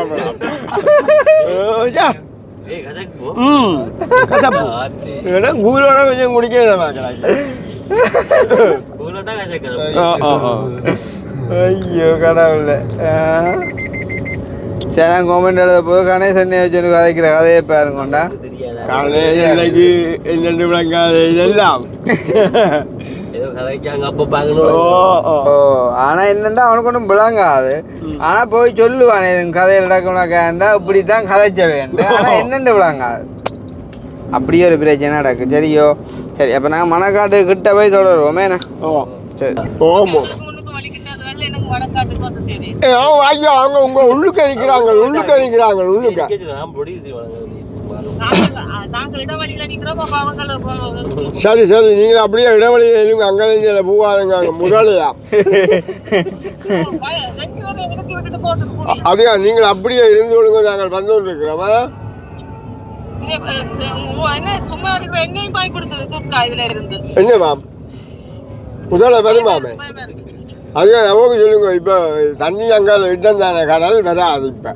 Speaker 2: கூலோட கொஞ்சம் குடிக்கிறதா.
Speaker 1: ஐயோ கடவுள். சரி கவர்மெண்ட் எழுத போது கணேசன் வச்சு கதைக்கிற கதையை பாருங்கண்டா.
Speaker 2: கணேசனுக்கு என்னென்று விளங்காது இதெல்லாம்.
Speaker 1: ஆனா என்னண்டா அவனுக்கு ஒன்றும் விளங்காது. ஆனா போய் சொல்லுவானே கதையில் நடக்கணும்னாக்கா இருந்தா இப்படித்தான் கதைச்ச வேண்டும். ஆனா என்னென்று விளங்காது. அப்படியே ஒரு பிரச்சனை நடக்கு. சரியோ சரி. அப்ப நான் மணக்காட்டு கிட்ட போய் தொடருவோமே. சரி
Speaker 2: அவங்க உங்க உள்ளுக்கு அடிக்கிறாங்க உள்ளுக்க. சரி சரி நீங்க அப்படியே இடைவெளியில் அங்கே போகாதுங்க முதலையா. அப்படியா நீங்கள் அப்படியே இருந்து கொள்ளுங்க, நாங்கள் வந்து இருக்கிறோமா. என்ன மேம் முதல்ல வருமாமே அதுவே நமக்கு சொல்லுங்க. இப்போ தண்ணி அங்கே இடம் தானே கடல் வராது. இப்போ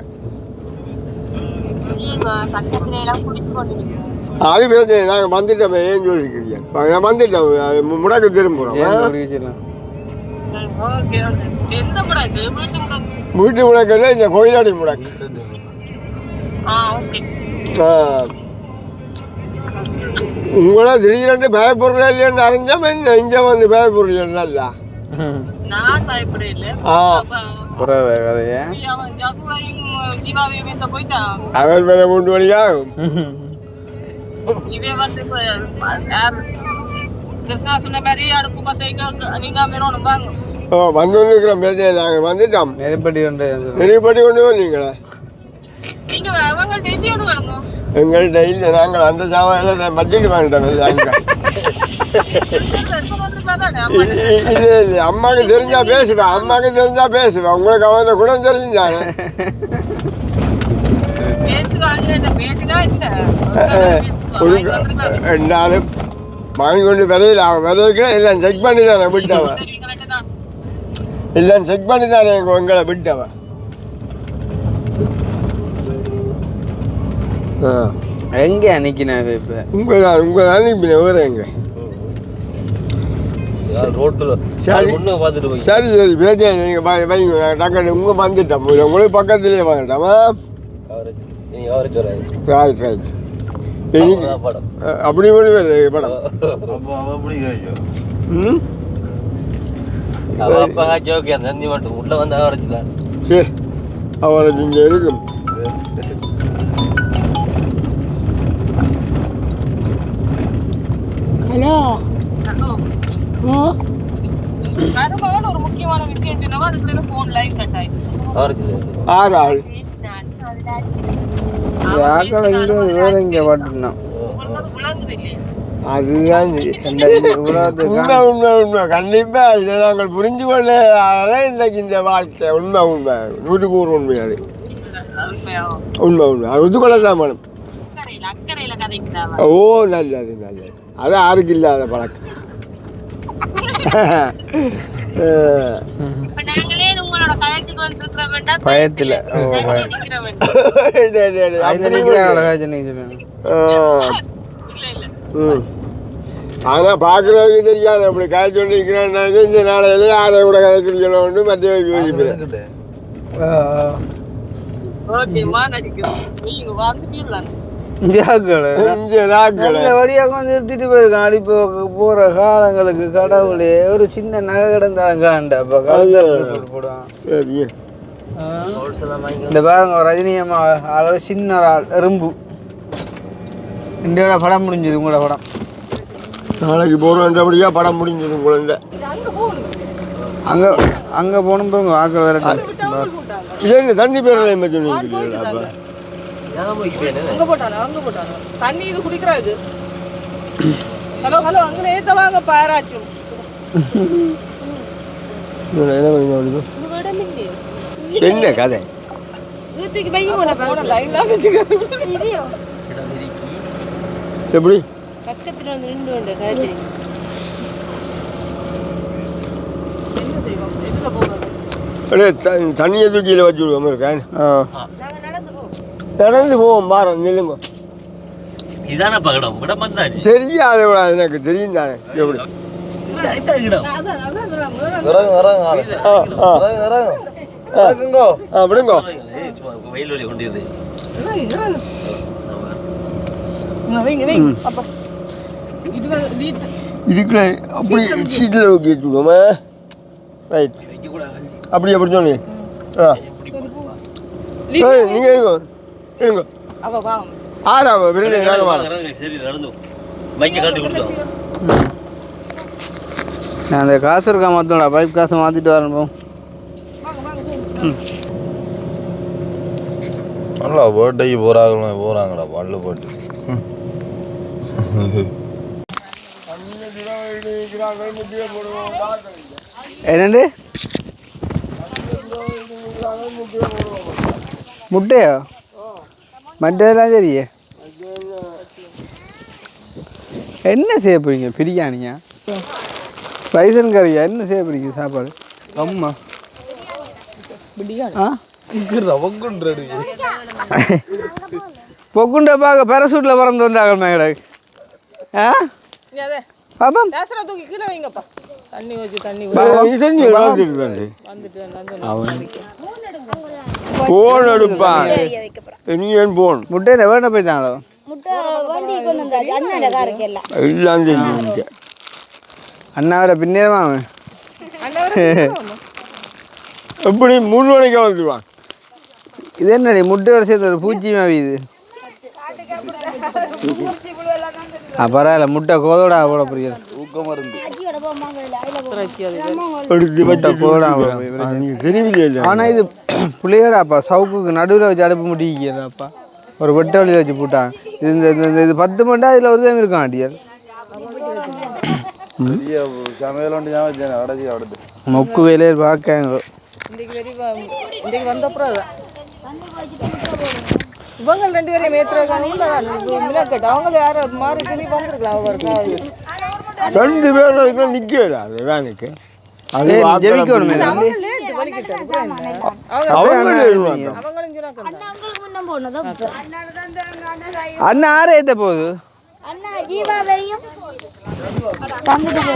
Speaker 2: அது பிரச்சனை. நாங்கள் வந்துட்டோம். ஏன் யோசிக்கிறீங்க? நான் வந்துட்டோம். முடக்கு திரும்புகிறோம். வீட்டு முடக்கில் இந்த கோயிலாடி முடக்கு. உங்களா திடீரென்று பயப்படுறா இல்லைன்னு அறிஞ்சா என்ன இங்கே வந்து பயப்படுறீங்களா? இல்லை அவர் மேல 3 மணியாகும். வந்துருக்கிறோம். நாங்கள் வந்துட்டோம். நெருப்பட்டி கொண்டு வந்தீங்களா? எங்கள்கிட்ட இல்லை. நாங்கள் அந்த சாமான் பட்ஜெட் வாங்கிட்டோம். இல்லை அம்மாவுக்கு தெரிஞ்சா பேசுவேன். உங்களுக்கு அவனை கூட தெரிஞ்சாங்க. ரெண்டாலும் வாங்கி கொண்டு விதைக்கு எல்லாம் செக் பண்ணி தானே விட்டவன். எல்லாம் செக் பண்ணி தானே உங்களை விட்டவன்.
Speaker 1: எங்க அன்னைக்கினாவே இப்போ
Speaker 2: உங்க தான் அனுப்பின வேறு எங்க. சரி சரி பிரச்சனை. நீங்கள் வைங்க டக்கு உங்க வந்துட்டோம். உங்களுக்கு பக்கத்துலேயே வாங்கிட்டோமா. Right right. அப்படி பண்ணுவேன் படம்.
Speaker 3: ஜோக்கி அந்த மட்டும் உள்ள வந்து வரைச்சிடலாம்.
Speaker 2: சரி அவரை இங்கே இருக்கும்.
Speaker 4: ஹலோ மருமகன் ஒரு முக்கியமான விஷயம் சொன்னவா அதுக்குள்ள போன் லைவ் கட் ஆயிடுச்சு.
Speaker 2: ஆறு ஆள்
Speaker 1: ஆக்கள் இங்கே வேற இங்கே பாட்டுனா
Speaker 2: அதுதான் உண்மை உண்மை உண்மை கண்டிப்பா இதை நாங்கள் புரிஞ்சு கொள்ள இன்னைக்கு இந்த வாழ்க்கை உண்மை உண்மை 100% உண்மை அது உண்மை உண்மை அது ஒத்துக்கொள்ளதான் மேடம். ஓ நல்லது நல்லது அது யாருக்கு இல்லாத பழக்கம்.
Speaker 1: பயத்தில்
Speaker 2: ஆனா பாக்குறவங்க தெரியாது அப்படி காய்ச்சி கொண்டு இருக்கிறான்னாக்க இந்த நாளையில யாரை கூட கதைக்கு சொல்ல வேண்டும் மத்திய யோசிப்பேன்.
Speaker 1: வழியாக வந்து எடுத்துட்டு போயிருக்கான். இப்போ போற காலங்களுக்கு கடவுளே ஒரு சின்ன நகை கிடந்தாங்க அப்ப கலந்து போடுவான்.
Speaker 2: சரி
Speaker 1: இந்த பாருங்க ரஜினியம்மா அளவு சின்ன ஆள் எறும்பு. இந்தியோட படம் முடிஞ்சது உங்களோட படம்.
Speaker 2: நாளைக்கு போகிறோன்றபடியா படம் முடிஞ்சது உங்களை.
Speaker 1: அங்கே அங்கே போகணும் பாருங்க ஆக்கள் வேற
Speaker 2: இது தண்ணி பேரலை சொன்னீங்க.
Speaker 4: அங்க போட்டானோ தண்ணி இது குடிக்கிறாரு. ஹலோ ஹலோ அங்க நேத்த வாங்க பாராச்சும்
Speaker 2: என்ன கதை எப்படி
Speaker 4: பக்கத்துல வந்து நின்று கொண்டு காய்ச்சி
Speaker 2: தண்ணியை தூக்கியில் வச்சு விடுவோம் இருக்கேன். நடந்து போவோம் பாரம் நில்லுங்க. தெரியாது எனக்கு தெரியும் தானே எப்படி விடுங்கோ. இதுக்குள்ள அப்படி சீட்டில் ஊக்கி வச்சுடுவோமா? ரைட் அப்படி எப்படி சொன்னீங்க? நீங்கள் இருங்க இருங்க. ஆறாம்
Speaker 1: நான் அந்த காசு இருக்கா மாற்றோட பைப் காசு மாற்றிட்டு வரணும்.
Speaker 3: நல்லா பர்த்டேக்கு போகிறாங்கடா பல்லு போட்டு.
Speaker 1: என்னண்டு முட்டையா மற்றதெல்லாம் சரியே. என்ன செய்ய போறீங்க? பிரியாணியா ரைசன் கறியா? என்ன செய்ய போறீங்க சாப்பாடு? அம்மா பொக்குண்ட பார்க்க பேரசூட்டில் பறந்து வந்தாங்க மேட. பாப்பா
Speaker 4: தூக்கி கீழே வைங்கப்பா. தண்ணி வச்சு தண்ணி
Speaker 2: போன் எடுப்பான். நீ ஏன் போன்
Speaker 1: முட்டையில வேண போயிட்டாங்களோ? அண்ணாவரை பின்னேரமா அவன்
Speaker 2: எப்படி 3 மணிக்கு வந்துடுவான்.
Speaker 1: இது என்னடி முட்டை வரை சேர்த்து ஒரு பூச்சி மாவி இது. பரவாயில்ல முட்டை கோதோட போட புரியாது. ஆனா இது புள்ளையோடாப்பா சவுக்குக்கு நடுவில் வச்சு அடுப்பு முட்டிக்கிறதாப்பா. ஒரு வெட்ட வழியில் வச்சு போட்டான். இது இது 10 மண்டா இதில் ஒரு தான் இருக்கான் அடியார். மொக்கு வேலையை பார்க்காங்க.
Speaker 4: இவங்க 2 பேரையும் மேத்துறாங்க. அவங்க யாரும் மாறி சொல்லி வந்துருக்கலாம்.
Speaker 2: 2 பேரும் நிற்கல வேலைக்கு.
Speaker 1: அண்ணா ஆறு ஏத்த போகுது.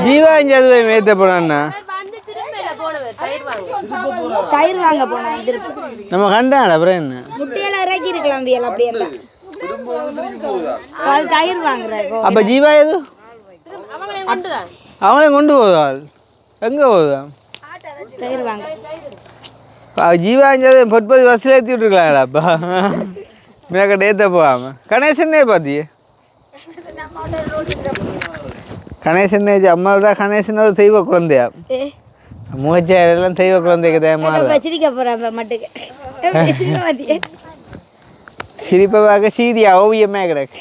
Speaker 1: ஜீவா இங்க ஏத்த போன அண்ணா
Speaker 5: தயிர் வாங்க போனா
Speaker 1: நம்ம கண்டாடா அப்புறம் என்ன
Speaker 5: முட்டையில இறக்கி இருக்கலாம் வியல் அப்படியே அது தயிர் வாங்குறாங்க.
Speaker 1: அப்ப ஜீவா எது அவங்களே கொண்டு போகுதாள் எங்க போகுதா?
Speaker 5: தயிர் வாங்க
Speaker 1: ஜீவா அஞ்சாவது பொற்பது பஸ்ஸில் ஏற்றி விட்டுருக்கலாம்டாப்பா மேற்கட்ட ஏற்ற போகாமல் கணேசன்னே பார்த்தியே கணேசன்னே அம்மாவோட கணேசனோட தெய்வ குழந்தையா மூச்சாயிரம் தெய்வ குழந்தைக்கு தேவை
Speaker 5: சிரிக்க போகிறேன் மட்டுக்கு
Speaker 1: சிரிப்பை பார்க்க சீதியா ஓவியமே கிடக்கு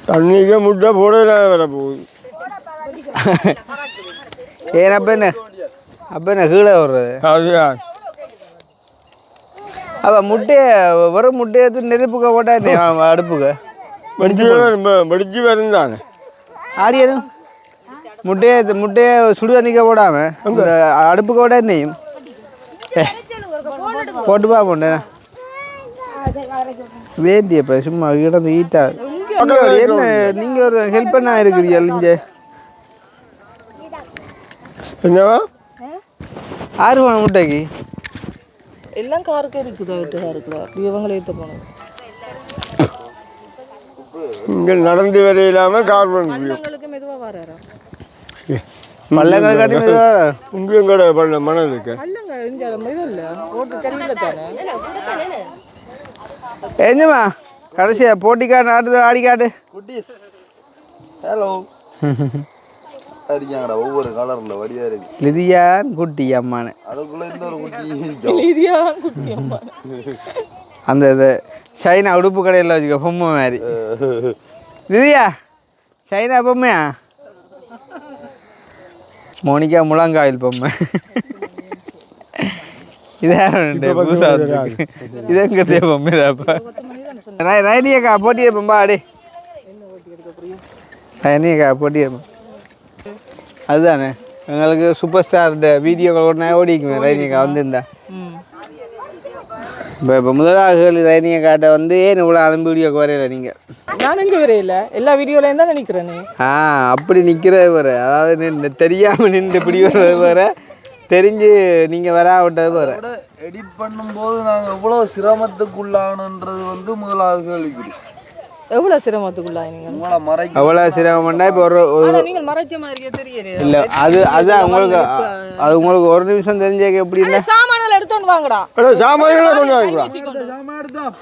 Speaker 2: தண்ணிக்கு முட்டை போடல வர போகுது
Speaker 1: ஏன் அப்போ என்ன கீழே வர்றது
Speaker 2: அதுயா
Speaker 1: அப்போ முட்டையை வெறும் முட்டையை எடுத்து நெருப்புக்க போட்டா அடுப்புக்க
Speaker 2: படிச்சு வருந்தானே
Speaker 1: ஆடியனும் முட்டையை சுடு தண்ணிக்க போடாமல் இந்த அடுப்புக்க போட்டா என்னையும் போட்டுப்பா போண்டேன் வேண்டியப்ப சும்மா கிடந்து ஈட்டா என்ன நீங்கள் ஒரு ஹெல்ப் பண்ணா இருக்கிறீங்க இங்கே
Speaker 2: என்னவா
Speaker 1: 6 போன முட்டைக்கு
Speaker 4: எல்லாம் காருக்கு இருக்குது காருக்குள்ள அப்படி இவங்களே ஏற்ற போனது
Speaker 2: இங்கே நடந்து வர இல்லாமல் கார் பண்ண
Speaker 4: பள்ளங்களுக்கு மெதுவாக வராரா
Speaker 1: பள்ளங்கள் காட்டி மெதுவாக
Speaker 2: இங்கேயும் கடை பண்ண மணல் இருக்கு
Speaker 4: பள்ளங்க இங்கே இது இல்லை ஓட்டு சரியில்லை தானே
Speaker 1: என்னம்மா கடைசியா போட்டிக்காடு நாட்டு ஆடி காட்டு
Speaker 3: குட்டீஸ் ஹலோ இருக்காங்கடா ஒவ்வொரு கலர்ல வடியா இருக்கு
Speaker 1: லிதியான் குட்டி அம்மானு
Speaker 3: அதுக்குள்ள இன்னொரு குட்டி
Speaker 4: இதுயா குட்டி அம்மா
Speaker 1: அந்த இது சைனா உடுப்பு கடையில் வச்சுக்க பொம்மை மாதிரி லிதியா சைனா பொம்மையா மோனிகா முழங்காயில் பொம்மை இது எங்க தேவை பொம்மைதாப்பா ரைனியக்கா போட்டி இருப்போம்பா அடே ரைனியக்கா போட்டி இருப்போம் அதுதானே எங்களுக்கு சூப்பர் ஸ்டார் வீடியோக்கள் ஒன்றா ஓடிக்குமே ரைனியக்கா வந்திருந்தா இப்போ முதலாக ரைனியக்காட்ட வந்து ஏன் இவ்வளோ அனுப்பி வீடியோக்கு வரையில நீங்கள்
Speaker 4: நான் எங்கே வரையில எல்லா வீடியோலையும் தான் நினைக்கிறேன்
Speaker 1: அப்படி நிற்கிறது வேறு அதாவது தெரியாமல் நின்று இப்படி வர்றது வேறு தெரிஞ்சு நீங்கள் வராவிட்டது வேறு
Speaker 3: எடிட் பண்ணும்போது நாங்கள் எவ்வளோ சிரமத்துக்குள்ளானுன்றது வந்து முதலாவது கேள்விக்குறி
Speaker 4: எவ்வளோ சிரமத்துக்குள்ளா நீங்கள்
Speaker 3: உங்களை மறைக்க
Speaker 1: அவ்வளோ சிரமம்னா இப்போ
Speaker 4: நீங்கள் மறைச்ச மாதிரியே தெரியல
Speaker 1: இல்லை அதுதான் உங்களுக்கு அது உங்களுக்கு ஒரு நிமிஷம் தெரிஞ்சேக்க எப்படின்னா
Speaker 4: சாமான்கள் எடுத்துட்டு வாங்கடா
Speaker 2: சாமான்களை கொண்டு வாங்கிக்கலாம்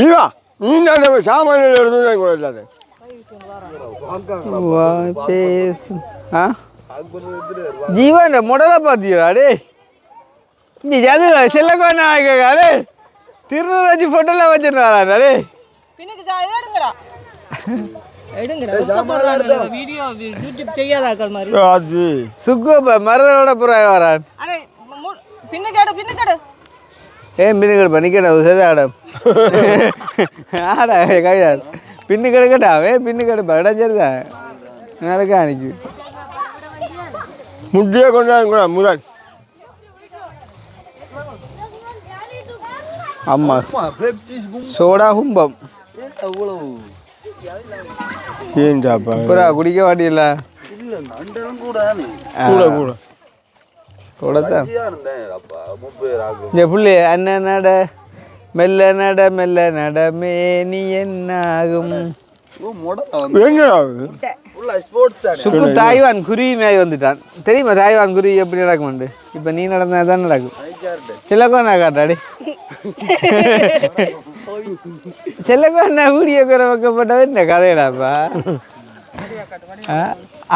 Speaker 2: ஈவா நீ தான் சாமான்கள் எடுத்து கூட இல்லாத
Speaker 1: ஜீவன் முடலை பார்த்தியா டே நீ அது செல்லக்கோண்ணா டே திருநூறு வச்சு ஃபோட்டோலாம் வச்சிருந்தாடா டே
Speaker 4: பின்னுக்கு எடுங்கடா எடுங்கடா வீடியோ யூடியூப் செய்யாதாக்கள் மாதிரி
Speaker 1: சுக்கு மருதனோட புறாய் வரான்
Speaker 4: அடே பின்னுக்கேடு
Speaker 1: ஏன் பின்னுக்கடு பண்ணிக்கடா சேதாடம் ஆடா கையாடு பின்னு கெடுக்கட்டா பின்னு கெடுப்பா இடச்சரிதான் அதுக்கா அன்னைக்கு
Speaker 2: முட்டியே கொண்டாங்க முதல்
Speaker 1: ஆமா சோடா கும்பம்
Speaker 2: ஏன் சாப்பா
Speaker 1: புறா குடிக்க மாட்டியில்ல
Speaker 3: இல்லை நண்டலும் கூட
Speaker 2: கூட
Speaker 1: கூடத்தான் இந்த புள்ளி அண்ணன் நட மெல்ல நட மேனி என்னாகும் சுக்கு தாய்வான் குருவி மாதிரி வந்துட்டான் தெரியுமா தாய்வான் குருவி எப்படி நடக்கும்ண்டு இப்போ நீ நடந்தா தான் நடக்கும் செல்லக்கோண்ணா காட்டாடி செல்லக்கோண்ணா ஊடிய குறை வைக்கப்பட்டது இந்த கதையடாப்பா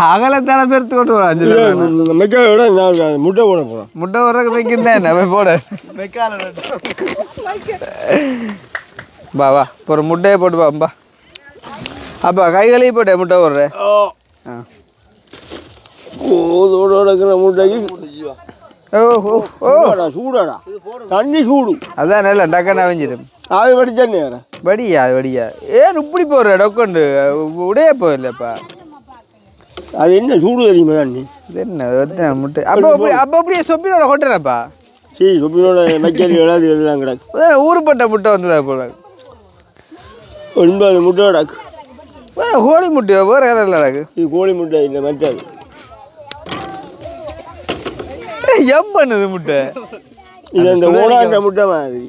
Speaker 1: அகலத்தால பெருத்து கொண்டு போறான்
Speaker 2: முட்டை போட போறோம்
Speaker 1: முட்டை போடுறதுக்கு வைக்கிருந்தேன் என்ன போட வா ஒரு முட்டையை போட்டு பாம்பா அப்பா கைகளையும் போட்டேன் முட்டை போடுறேன்
Speaker 2: முட்டைக்கு சூடாடா தண்ணி சூடு
Speaker 1: அதான் நல்ல டக்குன்னு அவிஞ்சிடும்
Speaker 2: அது வடிச்சா
Speaker 1: வடியா அது வடியா ஏன் இப்படி போடுற டொக்கண்டு உடைய போயில்லப்பா
Speaker 2: அது என்ன சூடு தெரியுமா தண்ணி
Speaker 1: இது என்ன முட்டை அப்போ அப்படியே சொப்பினோட கொட்டுறப்பா
Speaker 2: சரி சொப்பினோட மைக்கேல் எல்லாம் கிடக்கு
Speaker 1: ஊருப்பட்ட முட்டை வந்ததா போல
Speaker 2: 9 முட்டை கிடக்கு
Speaker 1: வேற கோழி முட்டையோ வேற கலரில் கிடக்கு
Speaker 2: இது கோழி முட்டை இல்லை மற்றது
Speaker 1: எம் பண்ணுது முட்டை
Speaker 2: இது அந்த ஓனாண்ட முட்டை மாதிரி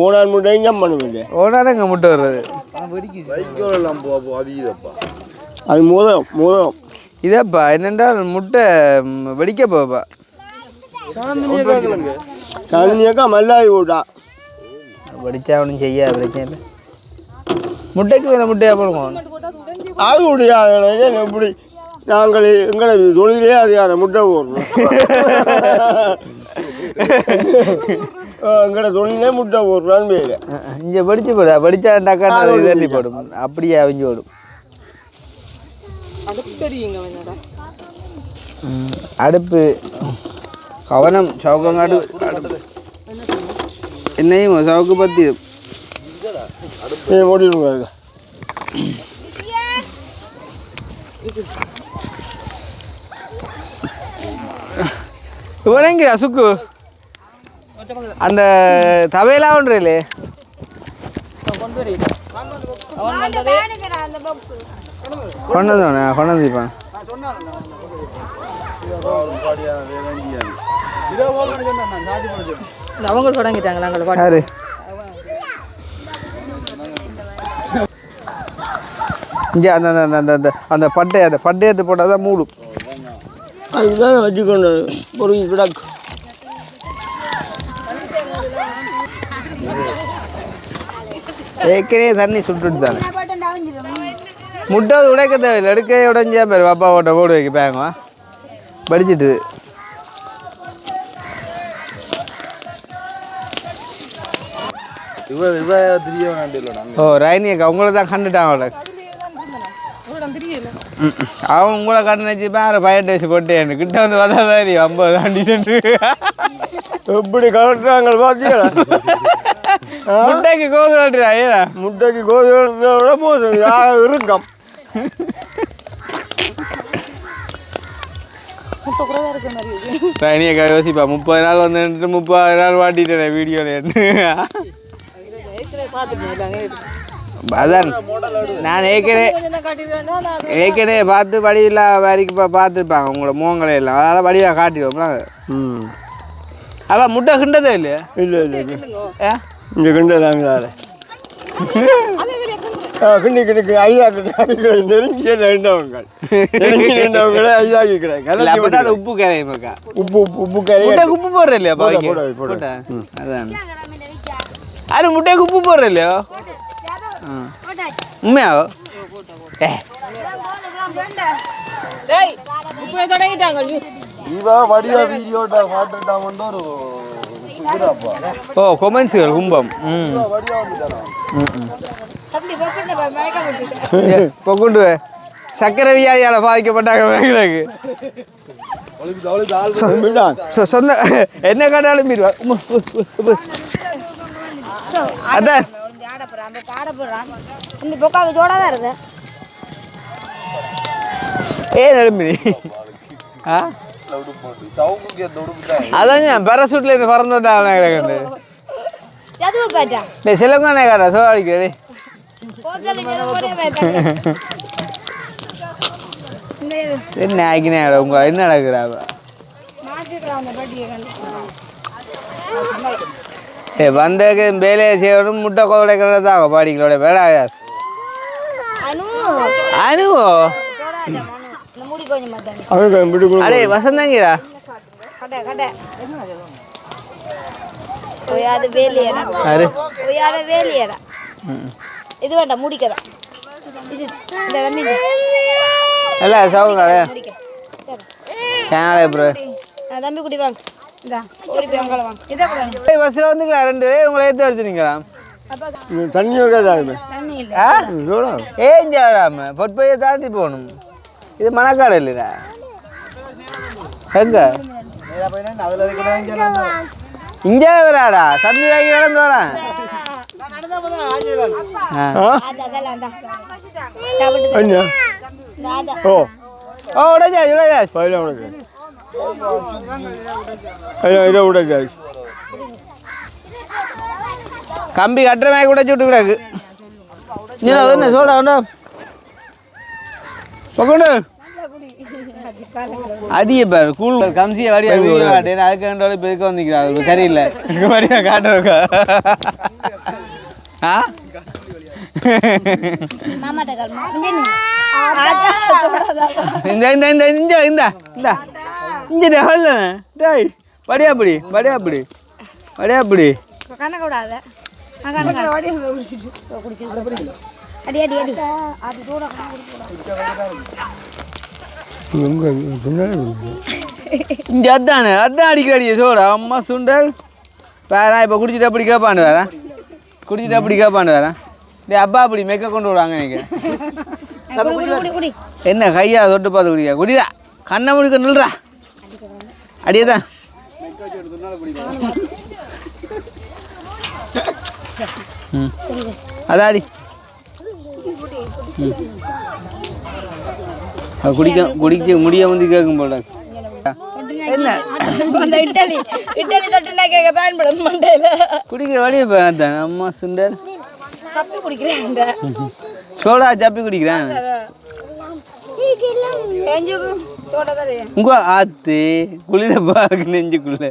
Speaker 2: ஓனான் முட்டையும் ஜம் பண்ண முடியல
Speaker 1: ஓனாடங்க முட்டை வர்றது
Speaker 3: வைக்கோல் எல்லாம் அவியுதப்பா
Speaker 2: அது மோதம்
Speaker 1: இதப்பா என்னென்றால் முட்டை வெடிக்க போப்பா
Speaker 2: சாந்தினியாக்கா மல்லாய் போட்டா
Speaker 1: வெடிச்சா ஒன்றும் செய்ய பிரச்சனை இல்லை முட்டைக்கு வேறு முட்டையாக போடுவோம்
Speaker 2: அது முடியாது எப்படி நாங்கள் எங்களை தொழிலே அது முட்டை போடுறோம் எங்களோட தொழிலே முட்டை போடுறான்னு பேர்
Speaker 1: இங்கே வெடிச்சு போடா வெடிச்சாண்டாக்கா தண்ணி போடும் அப்படியே அவிஞ்சு ஓடும் அடுப்பு கவனம் சவுக்கங்காடு என்னையும் சவுக்கு பற்றி
Speaker 2: ஓடிடுங்க
Speaker 1: இவனங்கிற சுக்கு அந்த தவையெல்லாம் ஒன்றில்லே கொண்டு வந்துப்பான்
Speaker 4: அவங்க தொடங்கிட்டாங்களா
Speaker 1: யாரு இங்கே அந்த அந்த அந்த அந்த அந்த பட்டையத்தை போட்டால் தான் மூடும்
Speaker 2: அதுதான் வச்சுக்கொண்டு பொறுக்கி கிடக்கு
Speaker 1: ஏற்கனவே தண்ணி சுட்டுட்டு தானே முட்டை உடைக்க தேவையில்லை எடுக்க உடஞ்சா பேர் பாப்பா ஓட்ட போடு வைக்க பேங்க படிச்சுட்டு ஓ ரைனி அக்கா உங்களை தான் கண்டுட்டான் அவளை அவன் உங்களை கண்டு நினச்சி வேறு பயட்டு வச்சு போட்டேன் கிட்ட வந்து பார்த்தா 50 தாண்டி சென்று
Speaker 2: எப்படி கலட்டுறாங்க பார்த்தீங்களா
Speaker 1: முட்டைக்கு கோது கட்டுறா ஏடா
Speaker 2: முட்டைக்கு கோதுமை போதும் இருக்கும்
Speaker 1: ரைனி அக்கா யோசிப்பா 30 நாள் வந்து 30 நாள் வாட்டிட்டேன் வீடியோவில் அதான் நான் ஏற்கனவே பார்த்து வடிவெல்லாம் வரைக்கும் பார்த்துருப்பாங்க உங்களோட முகங்களை எல்லாம் அதெல்லாம் வடிவாக காட்டிடுவோம்ல அவள் முட்டை கிண்டதே இல்லையா
Speaker 2: இல்லை இங்கே கிண்டதாங்க கிண்டி கிடக்கு ஐயா கிட்ட நெருங்கிய ரெண்டவங்க ஐயாக்கி கிடக்கு
Speaker 1: அப்பதான் உப்பு கரையும் மக்கா
Speaker 2: உப்பு கரை
Speaker 1: முட்டைக்கு உப்பு போடுற இல்லையா போட்ட அதான் அது முட்டைக்கு உப்பு போடுற இல்லையோ உண்மையாவோ ஓ கொமெண்ட்ஸுகள் கும்பம் பொக்குண்டு சக்கரை வியாதியால் பாதிக்கப்பட்டாங்க சொந்த என்ன காட்டாலும் மீறுவா அதான் ஏன் நடும்பி ஆ அதான் ஞான் பேராசூட்ல இருந்து பறந்துதான் கண்டு சிலங்கானே காட்டா சோ அடிக்கிறே என்ன ஆகினே உங்க என்ன நடக்குறா வந்ததுக்கு வேலையை செய்யணும் முட்டை கோடைக்கிறது தான் பாடிகளோட வேலை அனுவோ அடே வசந்தாங்கடா
Speaker 5: இது வேண்டாம் முடிக்கதா இது
Speaker 1: இல்ல சவுங்க சேனல் ப்ரோ
Speaker 5: தம்பி குடி வாங்க
Speaker 1: பஸ்ல வந்துக்கலாம் 2 பேர் உங்களை ஏற்றி வச்சுருங்களா
Speaker 2: தண்ணி
Speaker 1: ஏன் வராம பொற்பையை தாண்டி போகணும் இது மணக்காடு இல்லைடா எங்க இங்கே வராடா தம்பி வாங்கி நடந்து வரேன் ஓ உடச்சா கம்பி கட்டுற மாதிரி கூட சுட்டு கிடக்கு என்ன சொல்ல பக்கோண்டு அடிய பாரு கூழ் கம்சியை வடியா வீடியோ அதுக்கு 2 வாட்டி பெருக்க வந்துக்கிறாரு சரியில்லை இங்கே வடியா காட்டுறக்கா ஆ
Speaker 5: மாமாட்ட கால்
Speaker 1: இந்த இந்த இந்த இந்த இந்த இந்த இங்கே ஹல்ல டேய் படியாப்படி படியாப்படி படியாப்படி
Speaker 5: கண்ண கூடாது அடி அடி அடி அது தூட
Speaker 1: இங்கே அதானே அதான் அடிக்கடி சோடா அம்மா சுண்டல் வேறா இப்போ குடிச்சிட்டு அப்படி கேட்பாண்டு வேறா குடிச்சிட்டு அப்படி கேட்பாண்டு வேறா டே அப்பா அப்படி மெக்க கொண்டு விடுவாங்க நீங்கள் என்ன கையா தொட்டு பார்த்து குடிக்க குடிடா கண்ணை முடிக்க நில்றா அடியே தான் ம் அதாடி குடிக்க குடிக்க முடிய வந்து கேட்கும் போல என்ன
Speaker 5: இட்டலி இட்டலி தொட்டுனா கேட்க பயன்படும் மண்டையில
Speaker 1: குடிக்கிற வழியே போய் அம்மா சுண்டல்
Speaker 5: சப்பி குடிக்கிறேன்
Speaker 1: சோடா சப்பி குடிக்கிறேன் உங்க ஆத்து குளிர பாருக்கு நெஞ்சுக்குள்ள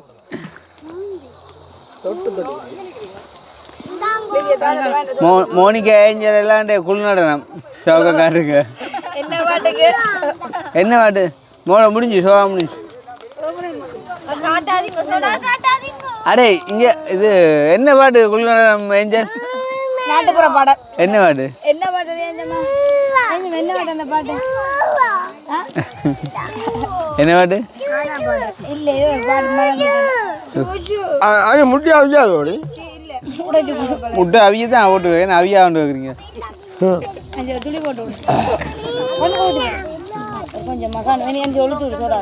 Speaker 1: மோனிகா ஏஞ்சல் எல்லாம் குள் நடனம் சோக காட்டுங்க
Speaker 5: என்ன பாட்டுக்கு
Speaker 1: என்ன பாட்டு மோட முடிஞ்சு சோகா முடிஞ்சு
Speaker 5: காட்டாதீங்க சோடா காட்டாதீங்க
Speaker 1: அடே இங்க இது என்ன பாட்டு குள் நடனம் ஏஞ்சல்
Speaker 5: நாட்டுப்புற பாடல்
Speaker 1: என்ன பாட்டு
Speaker 5: என்ன பாட்டு ஏஞ்சம்மா என்ன பாட்டு அந்த பாட்டு
Speaker 1: என்ன பாட்டு
Speaker 5: இல்ல இது ஒரு பாட்டு
Speaker 2: அது முட்டி அவிக்காதோடி
Speaker 1: முட்டை அவிய தான் ஓட்டு ஏன்னா அவியா கொண்டு வைக்கிறீங்க
Speaker 5: துளி போட்டு கொஞ்சம் மகான் வேணும் ஒழுத்து விடு சோடா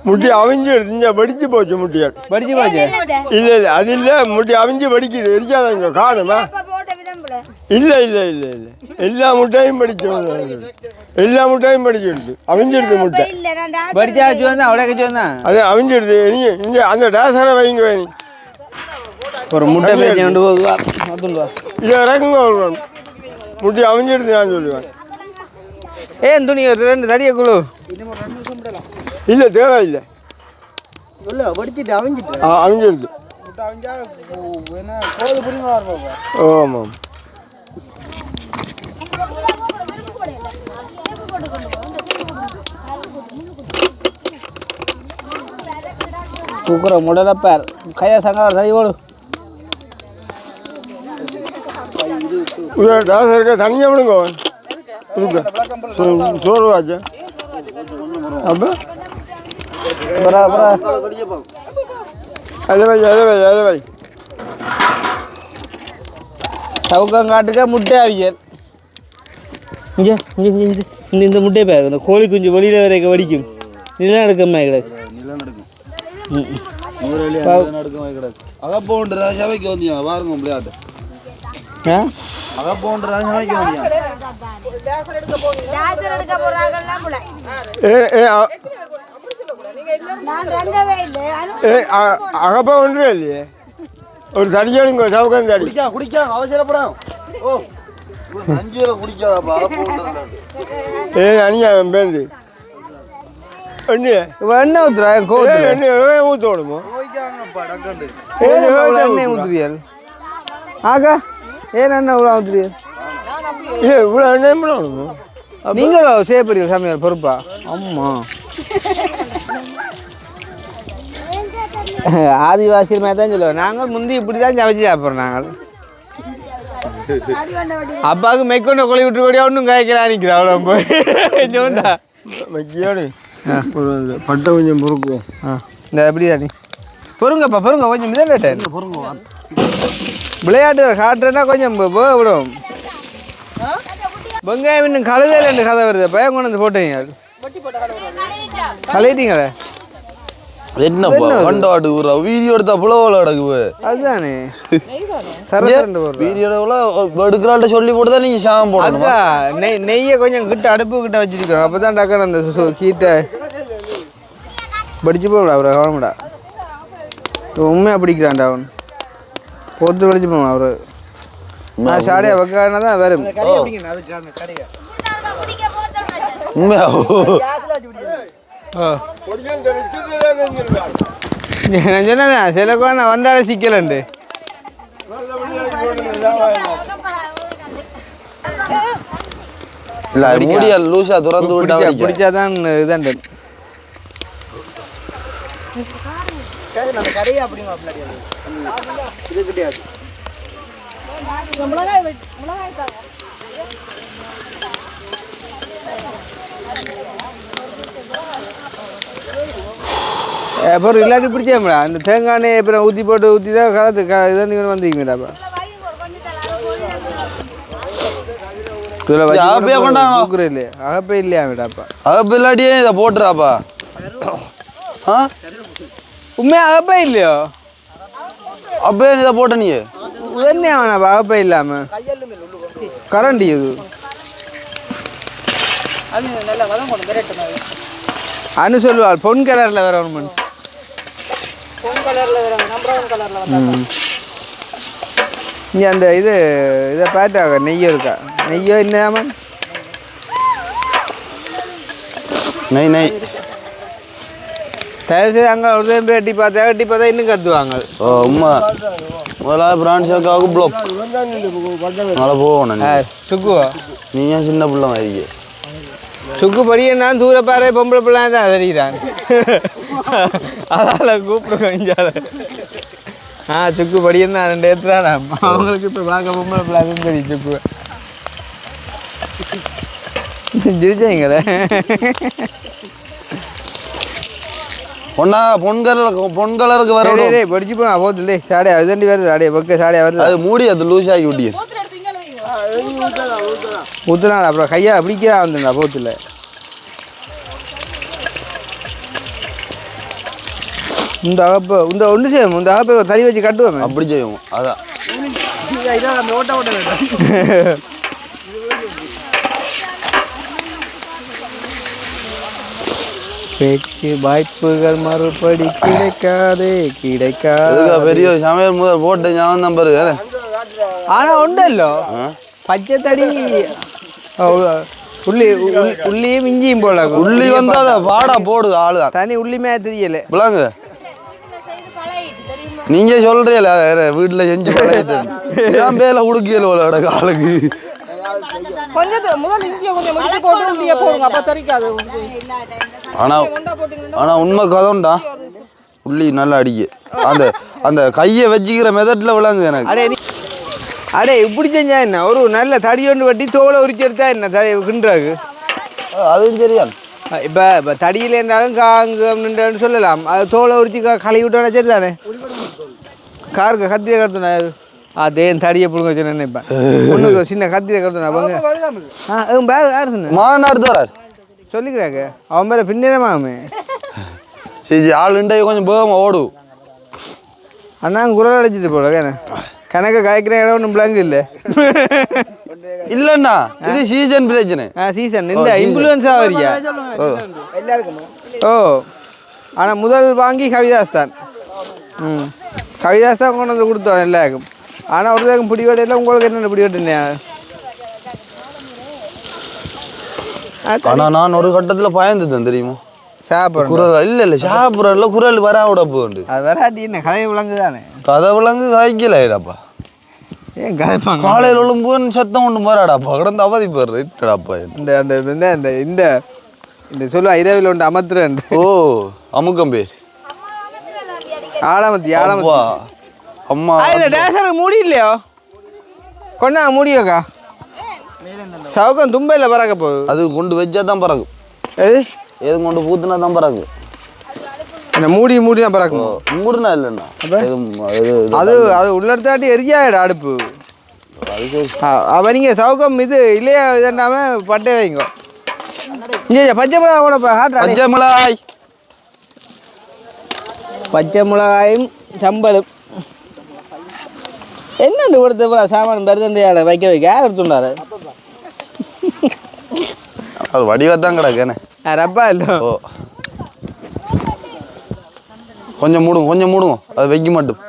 Speaker 2: முட்டி அவிஞ்சு எடுத்து படிச்சு போச்சு முட்டியால்
Speaker 1: படிச்சு போச்சு
Speaker 2: இல்லை இல்லை அது இல்லை முட்டி அவிஞ்சு படிக்குது இருக்காதங்க காணுமா இல்லை இல்லை இல்லை இல்லை எல்லா முட்டையும் படிச்சு எல்லா முட்டையும் படிச்சுடுது அவிஞ்சிடுது முட்டை
Speaker 1: படிச்சா வச்சு வந்தா அவ்வளோ கச்சு வந்தான்
Speaker 2: அது அவிஞ்சிடுது இங்கே அந்த டேசரை வைங்க வேணி
Speaker 1: ஒரு முட்டை பேச்சு கொண்டு போகுது
Speaker 2: இதை இறக்குங்க முட்டி அவிஞ்சிடுது நான் சொல்லுவேன்
Speaker 1: ஏன் துணி ஒரு 2 தடியை குழு
Speaker 2: இல்லை தேவையில்லை
Speaker 3: வடிச்சிட்டு அவிஞ்சிட்டு
Speaker 2: அவிஞ்சிடுது
Speaker 3: அவிஞ்சா என்ன கோது புரியுமா வரும்
Speaker 2: ஆமாம்
Speaker 1: தூக்குற முடல பேர் கையா சங்கார சரி ஓடு
Speaker 2: டேசருக்கு தனியாக விடுங்க சோறு ஆச்சு அப்போ
Speaker 1: பரா பரா
Speaker 2: அதை வை
Speaker 1: சவுக்கங்காட்டுக்க முட்டை அவியல் இங்கே இங்கே இங்கே இந்த இந்த முட்டை பேர் இந்த கோழி குஞ்சு வெளியில் வரைக்கும் வடிக்கும் நிலம் எடுக்கம்மா கிடக்கு
Speaker 3: நிலம் நடக்கும் கிடக்கு அகப்போன்ற ராஜாவைக்கு வந்தியா பாருங்க விளையாட்டு
Speaker 1: ஆ
Speaker 3: அகப்போன்ற ராஜாவைக்கு வந்தியா
Speaker 2: அகப்பா ஒன்றே இல்லையே ஒரு தடியானுங்க சவுக்கம் தடி
Speaker 3: குடிக்காம அவசரப்படும் ஓ 5 ரூபா குடிக்காதப்பா
Speaker 2: அணியா பேருந்து
Speaker 1: எண்ணெய் ஊத்துறா
Speaker 2: எண்ணெய் ஊற்ற விடுமோ
Speaker 1: எண்ணெய் ஊத்துவியல் ஆகா ஏன் எண்ணெய் இவ்வளோ ஊத்துவியல்
Speaker 2: இல்லை இவ்வளோ எண்ணெய் விடணுமோ
Speaker 1: நீங்களும் சேப்பறீங்க சமையல் பொறுப்பா அம்மா ஆதிவாசிகள் மாதிரி தான் சொல்லுவோம் நாங்கள் முந்தி இப்படி தான் சமைச்சு சாப்பிட்றோம் நாங்கள் அப்பாவுக்கு மெக்கொண்ட கொலை விட்டு கூடிய ஒன்றும் காய்க்கலாம் நிற்கிறேன் அவ்வளோ போய் சொண்டா
Speaker 2: மைக்கியோடு பட்டை கொஞ்சம் பொறுக்குவோம்
Speaker 1: இந்த எப்படி நீ பொறுங்கப்பா பொறுங்க கொஞ்சம் மிதட்டேன் விளையாட்டு காட்டுறேன்னா கொஞ்சம் விடும் வெங்காயம் இன்னும் கலவையில் ரெண்டு கதை வருது பயம் கொண்டு வந்து போட்டீங்க கலையிட்டீங்களே
Speaker 3: என்னப்பா கொண்டாடு ஊரா வீடியோ எடுத்தா புலவோல அடக்குவே
Speaker 1: அதுதானே சரண்டு
Speaker 3: வீடியோல எடுக்கிறாள்கிட்ட சொல்லி போட்டு தான் நீங்கள் ஷாம் போடணும்
Speaker 1: அதுதான் நெய்யை கொஞ்சம் கிட்ட அடுப்பு கிட்ட வச்சுருக்கோம் அப்போ தான் டக்குன்னு அந்த கீட்டை படிச்சு போகல அவரை கவனம்டா உண்மையாக பிடிக்கிறான்டா அவன் பொறுத்து படிச்சு போவான் அவரு நான் சாடியா வைக்கானா தான் வேறு
Speaker 3: உண்மையா
Speaker 1: நான் சொன்னேன் சிலக்கோ நான் வந்தாலே சிக்கலண்டு
Speaker 6: இல்ல மூடிய லூசா திறந்து விட்டா
Speaker 1: பிடிச்சாதான் இதாண்ட இது கிடையாது. அப்புறம் இல்லாட்டி பிடிச்சேம்டா இந்த தேங்காய் எண்ணெய் அப்புறம் ஊற்றி போட்டு ஊற்றி தான் கலத்து இதான் நீங்கள் வந்தீங்கடாப்பா இல்லையா அகப்பே இல்லையா விடாப்பா
Speaker 6: அகப்ப இல்லாட்டியே இதை போட்டுறாப்பா
Speaker 1: உண்மையா அகப்பே இல்லையோ
Speaker 6: அப்பயே இதை போட்ட நீ
Speaker 1: உடனே அவனாப்பா அகப்பே இல்லாம கரண்ட் இது அனு சொல்லுவாள் பொன் கலர்ல வரணும் இங்கே அந்த இதை பார்த்தாங்க நெய்யோ இருக்கா நெய்யோ என்னமா
Speaker 6: நெய் நெய்
Speaker 1: தயவுசெய்து அங்கே ஒரு எட்டி பார்த்தா இன்னும் கத்துவாங்க
Speaker 6: உண்மை முதலாவது பிரான்ஸ் அக்காவுக்கு ப்ளோக் நல்லா போகணும்
Speaker 1: சுக்குவா
Speaker 6: நீ ஏன் சின்ன பிள்ளை மாதிரி
Speaker 1: சுக்கு படியன்னா தூர பாரு பொம்பளை பிள்ளை தான் தெரியுறான் அதால் கூப்பிடுங்க இஞ்சால சுக்கு படியன் தான் 2 ஏற்றுறாடா அவங்களுக்கு இப்போ பார்க்க பொம்பளை பிள்ளை அதுவும் தெரியும் சுக்கு ஜிரிச்சாங்களே
Speaker 6: பொண்ணா பொன் கலருக்கு வர
Speaker 1: படிச்சு போனா போத்துல சாடியா அதுதாண்டி வருது சாடியா பக்க சாடியா வருது
Speaker 6: அது மூடி அது லூஸ் ஆகி விட்டிய
Speaker 1: ஊத்துனாடா அப்புறம் கையா பிடிக்கிறா வந்துடா போத்துல இந்த அகப்பை இந்த ஒன்று செய்வோம் இந்த அகப்பை தறி வச்சு கட்டுவோம்
Speaker 6: அப்படி செய்வோம் அதான்
Speaker 1: பேச்சு வாய்ப்புகள் மறுபடி கிடைக்காதே
Speaker 6: பெரிய சமையல் முதல் போட்ட ஞாபகம் தான் பாரு
Speaker 1: ஆனா உண்டல்லோ பச்சை தடி உள்ளியும் இஞ்சியும் போல
Speaker 6: உள்ளி வந்து அதை பாடா போடுது ஆளுதான்
Speaker 1: தனி உள்ளிமே தெரியல
Speaker 6: விளாங்க நீங்க சொல்றீல வீட்டுல செஞ்சு பேல உடுக்கல ஆளுக்கு
Speaker 4: கொஞ்சம் முதல்ல இஞ்சியை கொஞ்சம் முடிச்சு போட்டு உள்ளியை போடுங்க அப்ப தெரிக்காது
Speaker 6: ஆனா உண்மை கதம்டா உள்ளி நல்லா அடிக்கு அந்த கையை வச்சுக்கிற மெதட்ல விளாங்க எனக்கு
Speaker 1: அடே இப்படி செஞ்சா என்ன ஒரு நல்ல தடி ஒன்று வட்டி தோலை உரிச்சு எடுத்தா என்ன தடி கிண்டுறாக்கு
Speaker 6: அதுவும் சரியா
Speaker 1: இப்போ தடியில் இருந்தாலும் காங்குன்னு சொல்லலாம் அது தோலை உரிச்சு கழுவி விட்டோன்னா சரி தானே காருக்கு கத்தியை கருத்துனா அதே தடியை பிடுங்க வச்சு நினைப்பேன் ஒன்றுக்கு சின்ன கத்தியை கருத்துனா அவங்க பேக் யார் சொன்ன
Speaker 6: மாநாடு தரார்
Speaker 1: சொல்லிக்கிறாங்க அவன் மேலே பின்னேரமாமே
Speaker 6: சரி ஆள் இண்டைய கொஞ்சம் போகாம ஓடும்
Speaker 1: அண்ணா குரல் அடைச்சிட்டு போல கணக்கு காய்க்கிற இடம் ஒன்றும் பிளாங்கு இல்லை
Speaker 6: இல்லைண்ணா இது சீசன் பிரச்சனை
Speaker 1: சீசன் இந்த இன்ஃப்ளூயன்ஸ் ஆகிறியா ஓ ஆனால் முதல் வாங்கி கவிதாஸ் தான் கவிதாஸ் தான் கொண்டு வந்து கொடுத்தோம் எல்லாருக்கும் ஆனால் ஒரு தாக்கம் பிடிவாடையில் உங்களுக்கு என்னென்ன பிடிவாட்டுனே
Speaker 6: ஆனால் நான் ஒரு கட்டத்தில் பயந்துட்டேன் தெரியுமா
Speaker 1: சாப்பிட்றேன்
Speaker 6: குரல் இல்லை சாப்பிட்றல குரல் வரா விட போகுது அது
Speaker 1: வராட்டி என்ன கதை விலங்கு தானே
Speaker 6: கதை விலங்கு காய்க்கலாப்பா
Speaker 1: ஏன் கதைப்பாங்க
Speaker 6: காலையில் விழும்போது சத்தம் ஒன்று மாறாடாப்பா கடந்து அவதிப்படுறாப்பா
Speaker 1: இந்த அந்த இந்த இந்த இந்த சொல்லுவா இரவில் ஒன்று அமர்த்துறேன்
Speaker 6: ஓ அமுக்கம் பேர்
Speaker 1: ஆளாமத்தி
Speaker 6: அம்மா
Speaker 1: இந்த டேசருக்கு மூடி இல்லையோ கொண்டா மூடியோக்கா சவுக்கம் தும்பையில் பறக்க போகுது
Speaker 6: அது கொண்டு வச்சா தான் பறக்கும்
Speaker 1: எது
Speaker 6: எது கொண்டு பூத்துனா தான் பறக்கும்
Speaker 1: என்ன மூடி தான் பறக்கும்
Speaker 6: மூடுனா இல்லைண்ணா
Speaker 1: அது அது உள்ளத்தாட்டி எரியாயிடும் அடுப்பு அவன் நீங்கள் சவுக்கம் இது இல்லையா இதுனாம பட்டே வைங்க இங்கே பச்சை மிளகாய் கூட
Speaker 6: பச்சை மிளகாய்
Speaker 1: பச்சை மிளகாயும் சம்பளம் என்னண்டு கொடுத்த சாமான் பெருதண்டையாட வைக்க யார் எடுத்துட்டாரு
Speaker 6: வடிவத்தான் கிடக்கேண்ணே
Speaker 1: ரப்பா இல்லை
Speaker 6: ஓ கொஞ்சம் மூடுங்க அது வைக்க மாட்டோம்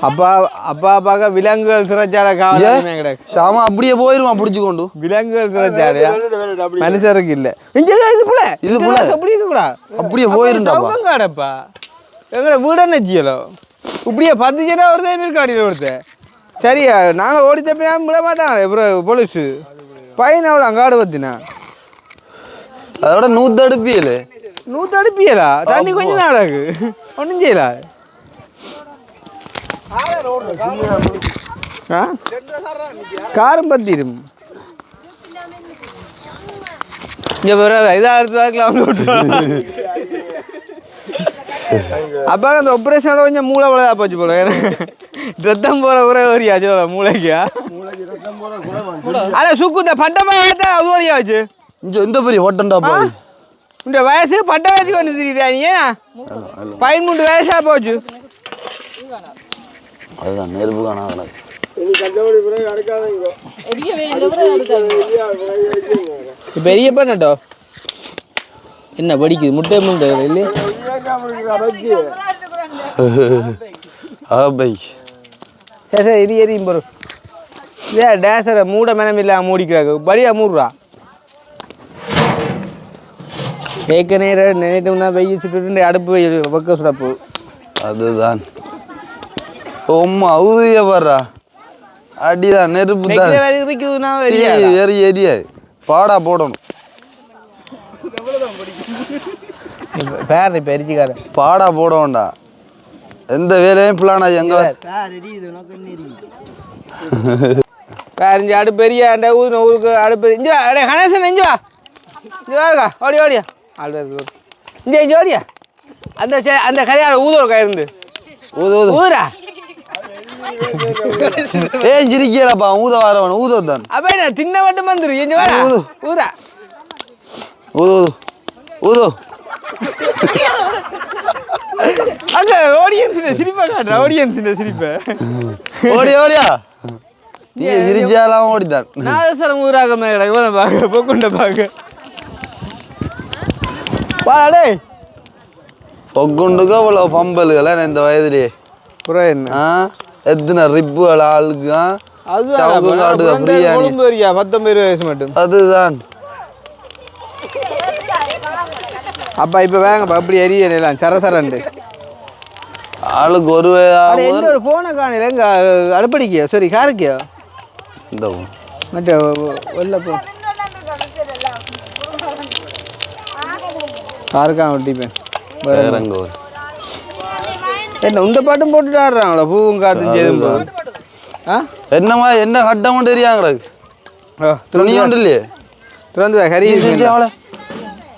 Speaker 1: அப்பா விலங்குகள் சிறைச்சாலை காவல் கிடக்கு
Speaker 6: சாமா அப்படியே போயிருவான் பிடிச்சு கொண்டு
Speaker 1: விலங்குகள் சிறைச்சாலையா மனுஷருக்கு இல்லை இது போல அப்படி இருக்கக்கூடா
Speaker 6: அப்படியே
Speaker 1: போயிருந்தாப்பா எங்களை வீடு என்ன செய்யலோ இப்படியே 10 ஜனா ஒரு டைம் இருக்காடி ஒருத்தர் சரியா நாங்கள் ஓடி தப்பினா விட மாட்டாங்க அப்புறம் போலீஸு பையன் அவ்வளோ அங்காடு பத்தினா
Speaker 6: அதோட 100 அடுப்பியல
Speaker 1: 100 அடுப்பியலா தண்ணி கொஞ்சம் நாளாக்கு ஒன்றும் செய்யலா ஆ காரும் பத்திரும் இங்கே இதாக எடுத்து அவங்க விட்டுருவாங்க அப்போ அந்த ஆப்ரேஷனோட கொஞ்சம் மூளை வளதா போச்சு போல ரத்தம் போகிற ஒரே ஒரு ஆச்சு மூளைக்கா ஆனால் சுக்கு இந்த பட்டமாக பார்த்தா அது வழியாச்சு
Speaker 6: இந்த பெரிய ஹோட்டன்டாப்பா
Speaker 1: இந்த வயசு பட்ட வயசுக்கு வந்து தெரியுதா நீ 13 வயசா போச்சு
Speaker 6: அதுதான் நெருப்பு காணா
Speaker 1: பெரிய பண்ணட்டோ என்ன படிக்குது முட்டை முட்டை இல்லையே
Speaker 6: பை
Speaker 1: சரி சரி எரி எரியும் போகிறோம் இல்லையா டேசரை மூட மேனம் இல்லை மூடிக்கிறாங்க படியா மூடுறா ஏற்க நேரம் நினைட்டோம்னா வெய்ய சுட்டு அடுப்பு பக்க சுடப்பு
Speaker 6: அதுதான் உம்மா அவுதிய பாடுறா அடிதான் நெருப்பு தான் எரிய பாடா போடணும்
Speaker 1: பேர் இப்போ எரிச்சிக்காரன்
Speaker 6: பாடா போட வேண்டாம் எந்த வேலையும் பிளானா எங்க
Speaker 1: பேரஞ்சு அடுப்பு பெரிய ஊருக்கு அடுப்பு இஞ்சி வா அடே கணேசன் இஞ்சி வா இஞ்சி வாருக்கா ஓடி ஓடியா ஆள் இங்கே இஞ்சி ஓடியா அந்த கரையாட ஊதோட கயிருந்து ஊரா
Speaker 6: ஏன் சிரிக்கலப்பா ஊத வரவன் ஊதான்
Speaker 1: அப்ப நான் தின்ன மட்டும் வந்துரு இஞ்சி வாடா ஊரா
Speaker 6: ஊது ஊது
Speaker 1: அங்க ஆடியன்ஸ் சிரிப்பா காட்டுற ஆடியன்ஸ் சிரிப்பை
Speaker 6: ஓடி ஓடியா நீ சிரிச்சாலாம் ஓடிதான்
Speaker 1: நாதஸ்வரம் ஊராக மேல இவனை பார்க்க பொக்குண்ட பார்க்க வாடே
Speaker 6: பொக்குண்டுக்கு அவ்வளோ பம்பல்கள இந்த வயதுலயே
Speaker 1: புறம் என்ன
Speaker 6: எத்தனை ரிப்புகள் ஆளுக்கு
Speaker 1: கொழும்பு வரியா 19 வயசு மட்டும்
Speaker 6: அதுதான்
Speaker 1: அப்பா இப்ப வேங்கப்பா அப்படி எரியலாம் சரசரண்டு
Speaker 6: ஆளுக்கு ஒரு
Speaker 1: எந்த ஒரு போனை காணையில எங்க அடுப்படிக்கியோ சரி காருக்கியோ
Speaker 6: இந்த
Speaker 1: மற்ற வெளில போ காருக்கான் ஒட்டிப்பேன் என்ன இந்த பாட்டும் போட்டுட்டு ஆடுறாங்களா பூவும் காத்தும் செய்தும்
Speaker 6: என்னமா என்ன கட்டம் தெரியாங்களா துணி ஒன்று இல்லையே
Speaker 1: திறந்து ஹரி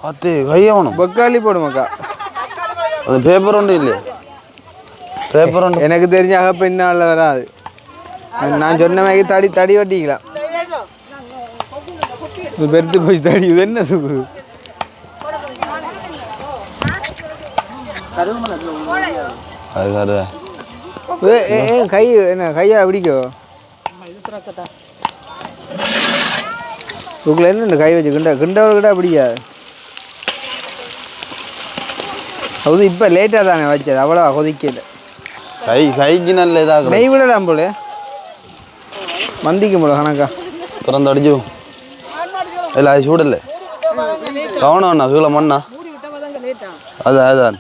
Speaker 6: அத்து கையவனும்
Speaker 1: பக்காளி போடுமாக்கா
Speaker 6: அது பேப்பர் ஒன்று இல்லையே பேப்பர் ஒன்று
Speaker 1: எனக்கு தெரிஞ்ச அகப்ப இந்த நாளில் வராது நான் சொன்ன மாதிரி தடி வட்டிக்கலாம் பெருத்து போய் தடி இது என்ன சுகு
Speaker 6: அது
Speaker 1: கை என்ன கையா பிடிக்கோ உங்களை என்ன கை வச்சு கிண்டவர்கிட்ட பிடிக்காது அது இப்போ லேட்டாக தானே வச்சது அவ்வளோ கொதிக்கல
Speaker 6: கைக்கு நல்ல இதாக
Speaker 1: நெய் விடலாம் போல மந்திக்கு போல கணக்கா
Speaker 6: திறந்து அடிச்சு இல்லை அது சூடல கவனம் அண்ணா கீழே மண்ணா அதுதான்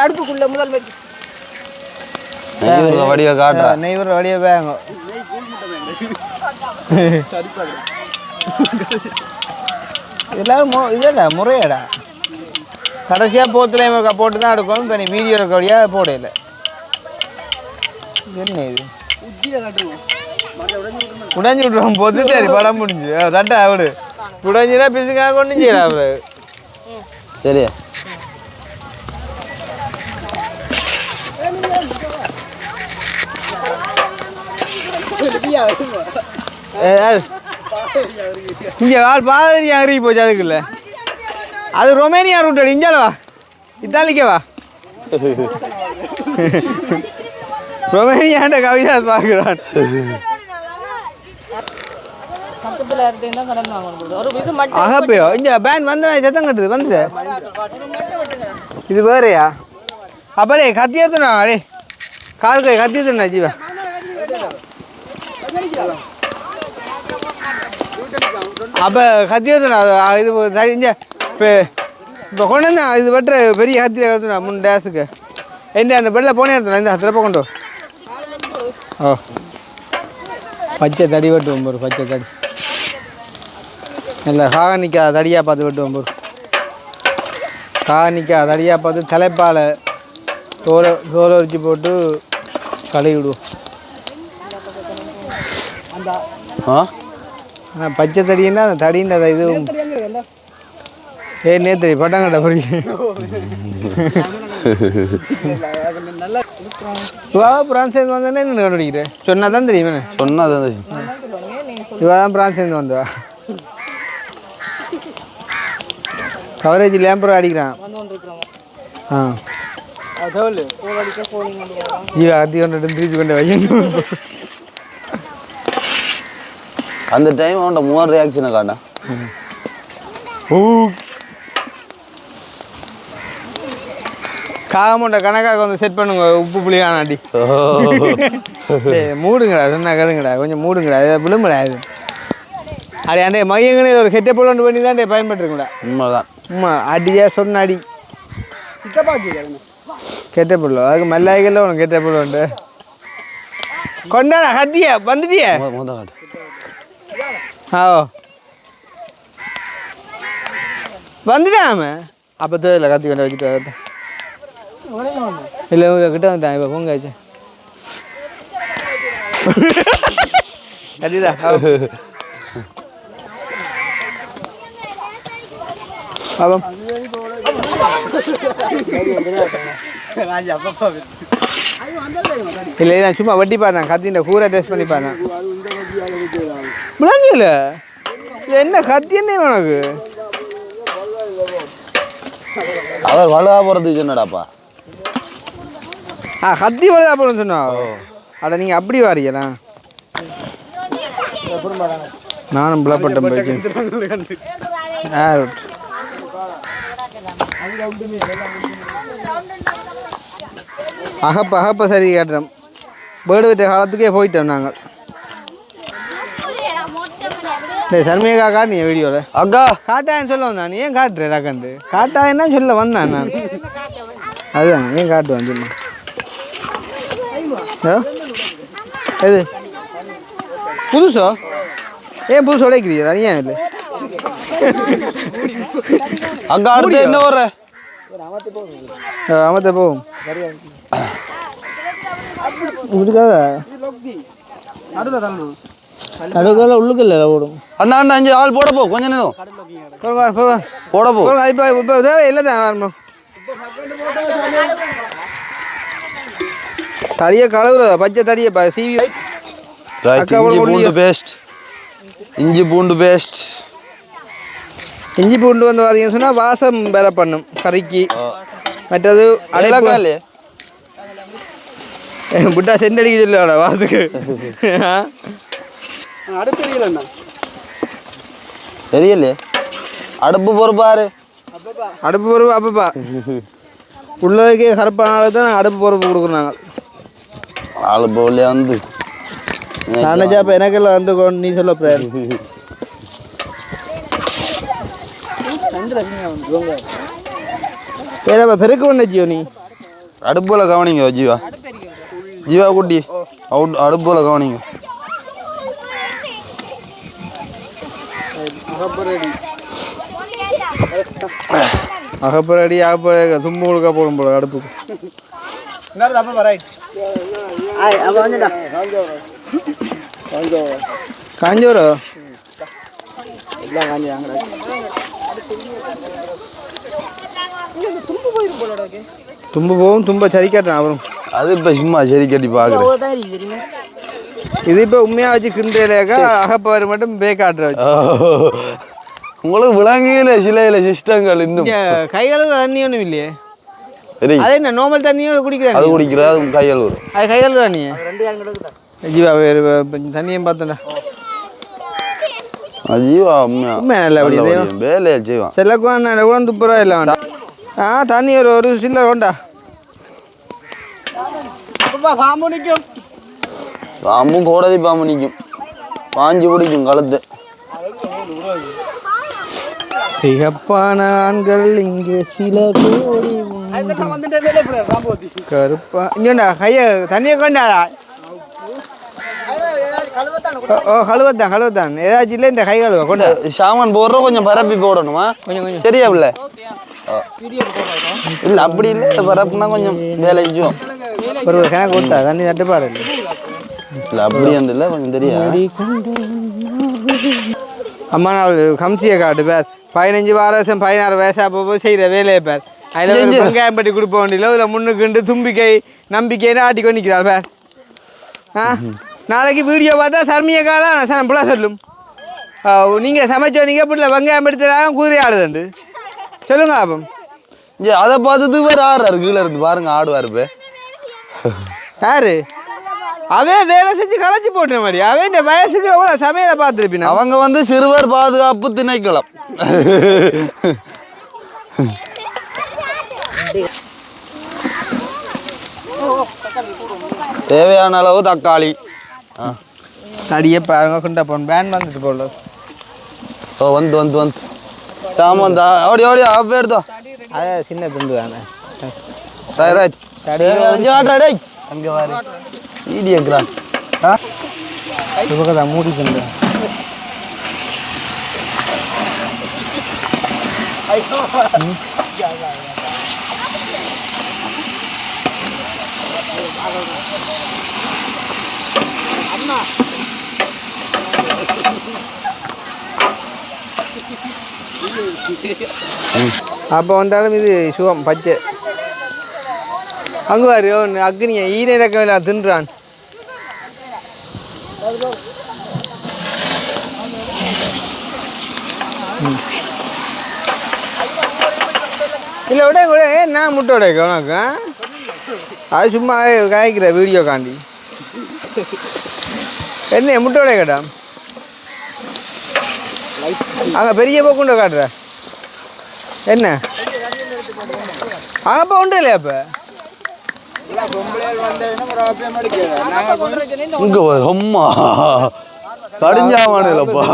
Speaker 4: அடுப்புக்குள்ள முதல் வச்சு
Speaker 6: வடிவ காட்டுறா
Speaker 1: நெய்வர் வடிவ பேங்க எல்லாரும் இதடா முறையடா கடைசியாக போத்துல போட்டு தான் எடுக்கணும் இப்போ நீ வீடியோ ரெக்கார்டியாக போடல என்ன இது உடஞ்சி விட்டுருவோம் பொது சரி படம் முடிஞ்சு தட்டா அவடு உடஞ்சினா பிசுக்காக கொண்டு செய்யலாம் அவரு
Speaker 6: சரியா
Speaker 1: இங்கே ஆள் பாதி அருகி போச்சு அதுக்குள்ள அது ரொமேனியா ரூட் அடி இஞ்சாலவா இத்தாலிக்கவா ரொமேனியாண்ட கவிதா பார்க்குறான் அகப்பையோ இங்க பேன் வந்த சத்தம் கட்டுது வந்துடு இது வேறையா அப்படே கத்தியத்துனா அடே காருக்கு கத்தியத்துனா ஜீவா அப்போ கத்தியத்துனா இது இங்கே இப்போ கொண்டு வந்தேன் இது பற்ற பெரிய கத்தியில் கத்துனா 3 டேஸுக்கு என்ன அந்த பெல்ல போனே எடுத்து இந்த திருப்ப கொண்டு ஓ பச்சை தடி வெட்டுவோம் ஒரு பச்சை தடி இல்லை காகனிக்கா தடியாக பார்த்து வெட்டுவோம் ஒரு காகனிக்கா தடியாக பார்த்து தலைப்பால் தோலை உரிச்சு போட்டு கழுவி விடுவோம். ஆனால் பச்சை தடின்னா அந்த தடின்ற இது நேற்று பட்டம் கட்ட பிடிக்கும் பிரான்ஸ் வந்தேன்னா என்ன கண்டுபிடிக்கிறேன் சொன்னா தான் தெரியுமே
Speaker 6: சொன்னா தான் தெரியும்.
Speaker 1: இவா தான் பிரான்ஸ் வந்தா கவரேஜ் லேம்பர் அடிக்கிறான் ஆ இவா அதி கொண்டு திருப்பி கொண்டு வைக்கணும்.
Speaker 6: அந்த டைம் அவன்ட மூணு ரியாக்ஷனை காட்டா
Speaker 1: காமௌண்ட கணக்காக வந்து செட் பண்ணுங்க உப்பு புளியானாட்டி மூடுங்கடா சொன்னா கதுங்கடா கொஞ்சம் மூடுங்கடா இதை விழும்படா இது அடி அண்டே மையங்களே ஒரு கெட்ட பொருள் பண்ணி தான் பயன்பட்டுருக்குடா.
Speaker 6: உண்மைதான்.
Speaker 1: அடியா சொன்ன அடி கெட்ட பொருள் அதுக்கு மல்லாய்கள்ல உனக்கு கெட்ட பொருள் உண்டு கொண்டாடா கத்தியா வந்துட்டியா வந்துட்டாம அப்போ தேவையில்ல கத்தி கொண்டு வச்சுட்டு இல்லை உங்க கிட்ட வந்துட்டான் இப்போ பொங்காச்சு கத்திதா பாபம் இல்லை நான் சும்மா வட்டி பார்த்தேன் கத்தின்ற கூரை டெஸ்ட் பண்ணி பார்த்தேன் விளங்கல இது என்ன கத்தி என்ன உனக்கு
Speaker 6: அவர் வலுவா போறதுக்கு சொன்னடாப்பா
Speaker 1: கத்தி வலுவா போறேன்னு சொன்னா அட நீங்கள் அப்படி வாரீங்களா நானும் புலப்பட்டம் போயிட்டு அகப்ப சரி காட்டுறோம் பேர்டு விட்ட காலத்துக்கே போயிட்டோம் நாங்கள். சர்மியக்கா காட்டினீங்க வீடியோவில்
Speaker 6: அக்கா
Speaker 1: காட்டாயன்னு சொல்ல வந்தான் நீ ஏன் காட்டுறேன் அக்கண்டு காட்டாயன்னா சொல்ல வந்தான் நான் அதுதான் ஏன் காட்டுவேன் சும்மா எது புதுசோ ஏன் புதுசு உடைக்கிறீங்க தனியாக இல்லை
Speaker 6: அக்கா அடுத்து என்ன வர்ற
Speaker 1: அமர்த்த போகும் நடுக்கால உள்ளுக்கு இல்லை ஓடும்
Speaker 6: அண்ணா அண்ணா அஞ்சு ஆள் போட போ கொஞ்ச நேரம் போட போ
Speaker 1: இப்போ தேவை இல்லை தான் தடியை கழுவுற பச்சை தடியை சீவி
Speaker 6: பூண்டு பேஸ்ட் இஞ்சி பூண்டு பேஸ்ட்
Speaker 1: இஞ்சி பூண்டு வந்து பார்த்தீங்கன்னு சொன்னால் வாசம் வேலை பண்ணும் கறிக்கு. மற்றது அடையாளம் புட்டா செண்டடிக்க சொல்லுவாடா வாசத்துக்கு
Speaker 6: தெரியல அடுப்பு பொறுப்பாரு
Speaker 1: அடுப்பு பொறுப்பு அப்பப்பா உள்ளதுக்கே கருப்பானால தான் அடுப்பு பொறுப்பு கொடுக்குறோம் நாங்கள்.
Speaker 6: ஆளு போல வந்து
Speaker 1: நானஜா இப்போ எனக்கெல்லாம் வந்து கொண்டு நீ சொல்ல பிரேர் பேரப்பா பெருக்கு ஒன்று ஜியோ நீ
Speaker 6: அடுப்புல கவனிங்க ஜீவா ஜீவா குட்டி அடுப்புல கவனிங்க
Speaker 1: அகப்படி அகப்படி தும்பு கொடுக்க போடும் போல அடுப்புக்கு காஞ்சோரோ தும்பு போகும் தும்ப சரி காட்டுறேன் அப்புறம்
Speaker 6: அது இப்போ சும்மா சரி கட்டி பார்க்குறேன்.
Speaker 1: இது இப்போ உண்மையாக வச்சு கிண்டேலேக்கா அகப்பாரு மட்டும் பே காட்டுற வச்சு
Speaker 6: உங்களுக்கு விளங்குகிற சில சிஸ்டங்கள் இன்னும்
Speaker 1: கைகளுக்கு தண்ணி ஒன்றும் இல்லையே
Speaker 6: சரி
Speaker 1: அது என்ன நார்மல் தண்ணியும் குடிக்கிறேன்
Speaker 6: அது குடிக்கிற அது கையால் வரும்
Speaker 1: அது கைகள் தண்ணி ஜீவா வேறு தண்ணியும் பார்த்தோண்டா
Speaker 6: ஜீவா
Speaker 1: உண்மையா நல்ல அப்படி
Speaker 6: வேலையா செய்வான்
Speaker 1: செல்லக்குவான் எவ்வளோ துப்புரவா இல்லை வேண்டாம் தண்ணி ஒரு சில்லர் வேண்டா பாம்பு நிற்கும்
Speaker 6: பாம்பும் கோடரி பாம்பு நிற்கும் பாஞ்சு பிடிக்கும் கழுத்து
Speaker 1: சிகப்பான ஆண்கள் இங்கே சில கோடி கருப்பா இங்கேண்டா கையை தண்ணியை கொண்டாடா ஓ கழுவத்தான் ஏதாச்சும் இல்லை இந்த கை கழுவ கொண்டா
Speaker 6: சாமான் போடுறோம் கொஞ்சம் பரப்பி போடணுமா
Speaker 1: கொஞ்சம்
Speaker 6: சரியா பிள்ளை இல்லை அப்படி இல்லை பரப்புனா கொஞ்சம் வேலை செய்யும்
Speaker 1: ஒரு கணக்கு கொடுத்தா தண்ணி தட்டுப்பாடு இல்லை
Speaker 6: இல்லை அப்படி இல்லை கொஞ்சம் தெரியாது
Speaker 1: அம்மா நான் கம்சியை காட்டு பேர் 15 வருஷம் 16 வயசா போய் செய்கிற வேலையை பேர் அதில் வெங்காயம் பட்டி கொடுப்ப வேண்டியில் இதில் முன்னுக்குண்டு தும்பிக்கை நம்பிக்கைன்னு ஆட்டி கொண்டிக்கிறாள் பேர் நாளைக்கு வீடியோ பார்த்தா சர்மியை காலம் சார் பிள்ளை சொல்லும் நீங்கள் சமைச்சோன்னீங்க பிள்ளை வெங்காயம் படுத்துறாங்க குதிரை ஆடுதுண்டு சொல்லுங்க அப்போ
Speaker 6: அதை பார்த்துட்டு வேறு ஆடுறாரு கீழே இருந்து பாருங்க ஆடுவார் இப்போ
Speaker 1: யாரு அவன் வேலை செஞ்சு களைச்சி போட்ட மாதிரி அவன் இந்த வயசுக்கு எவ்வளோ சமையலை பார்த்துருப்பினா
Speaker 6: அவங்க வந்து சிறுவர் பாதுகாப்பு திணைக்களம் தேவையான அளவு தக்காளி
Speaker 1: அடியே பாருங்க கொண்டா போன் பேன் வந்துட்டு போல
Speaker 6: ஓ வந்து சாமான் தான் ஓடி ஆஃப் எடுத்தோ
Speaker 1: அதே சின்ன துண்டு தானே
Speaker 6: ரைட் டேய் அங்கே வாரு ஈடியங்கிறா
Speaker 1: பக்கத்தான் மூடி தந்து அப்போ வந்தாலும் இது சுகம் பச்சை அங்கே வாரு அக்னியை ஈரை ரக்கம் தின்றான் இல்லை விட கூட நான் முட்டை உடைக்க உனக்கு அது சும்மா காய்க்கிற வீடியோ காண்டி என்ன முட்டை உடைய கேட்டா அங்கே பெரிய போக்குண்ட காட்டுற என்ன அங்கப்போ உண்டு இல்லையா அப்போ
Speaker 6: இங்கே அம்மா கடிஞ்சாமானப்பா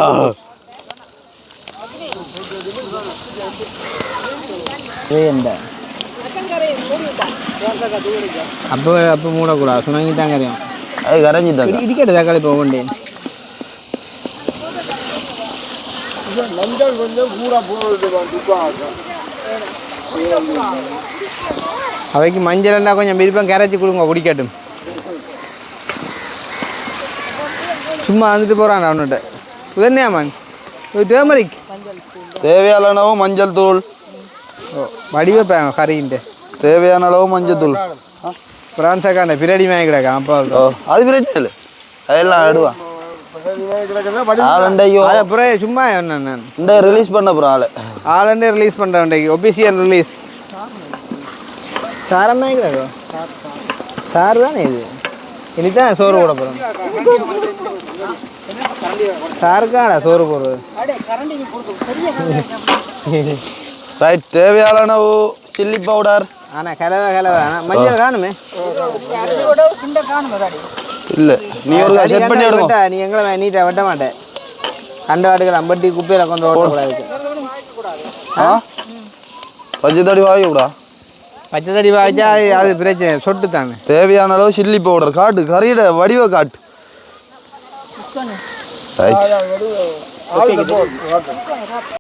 Speaker 1: அப்போ மூடக்கூடாது சொன்னாங்க தான் கரையும்
Speaker 6: அது கரைஞ்சிட்டாங்க
Speaker 1: இடிக்கட்டு தக்காளி போக வேண்டேன்
Speaker 2: மஞ்சள் கொஞ்சம் கூட போடுறது
Speaker 1: அவைக்கு மஞ்சள்னா கொஞ்சம் விருப்பம் கரைச்சி கொடுங்க குடிக்கட்டும் சும்மா வந்துட்டு போகிறான் அவன்கிட்ட உதன்யாமான் டேமரிக்
Speaker 6: தேவையான அளவு மஞ்சள் தூள்
Speaker 1: வடிவைப்பாங்க கறின்ட்டு
Speaker 6: தேவையான அளவு மஞ்சள் தூள்
Speaker 1: பிரான்ஸாக்காண்ட பின்னாடி வாங்கி கிடக்கா அப்பா
Speaker 6: அது பிரச்சனை இல்லை அதெல்லாம் ஆடுவான்
Speaker 1: அப்புறம் சும்மா என்ன
Speaker 6: ரிலீஸ் பண்ண அப்புறம்
Speaker 1: ஆளண்டே ரிலீஸ் பண்ணுறேன் ஒபிசியல் ரிலீஸ் சாரமே கிடக்கோ சார் தானே இது இனிதான் சோறு போட போகிறோம் சாருக்காடா சோறு போடுறது
Speaker 6: ரைட் தேவையான அளவு சில்லி பவுடர்
Speaker 1: ஆனால் கலவை ஆனால் மஞ்சள் காணுமே
Speaker 6: இல்லை நீ ஒரு செட் பண்ணி எடுங்க
Speaker 1: நீ எங்களை நீட்டாக வெட்ட மாட்டேன் கண்ட வாட்டுகள் அம்பட்டி குப்பையில் கொண்டு ஓட்டக்கூடாது
Speaker 6: பச்சை தடி வாங்கிக்கூடா
Speaker 1: பச்சை தடி வாய்ச்சா அது பிரச்சனை சொட்டு தானே
Speaker 6: தேவையான அளவு சில்லி பவுடர் காட்டு கறியோட வடிவ காட்டு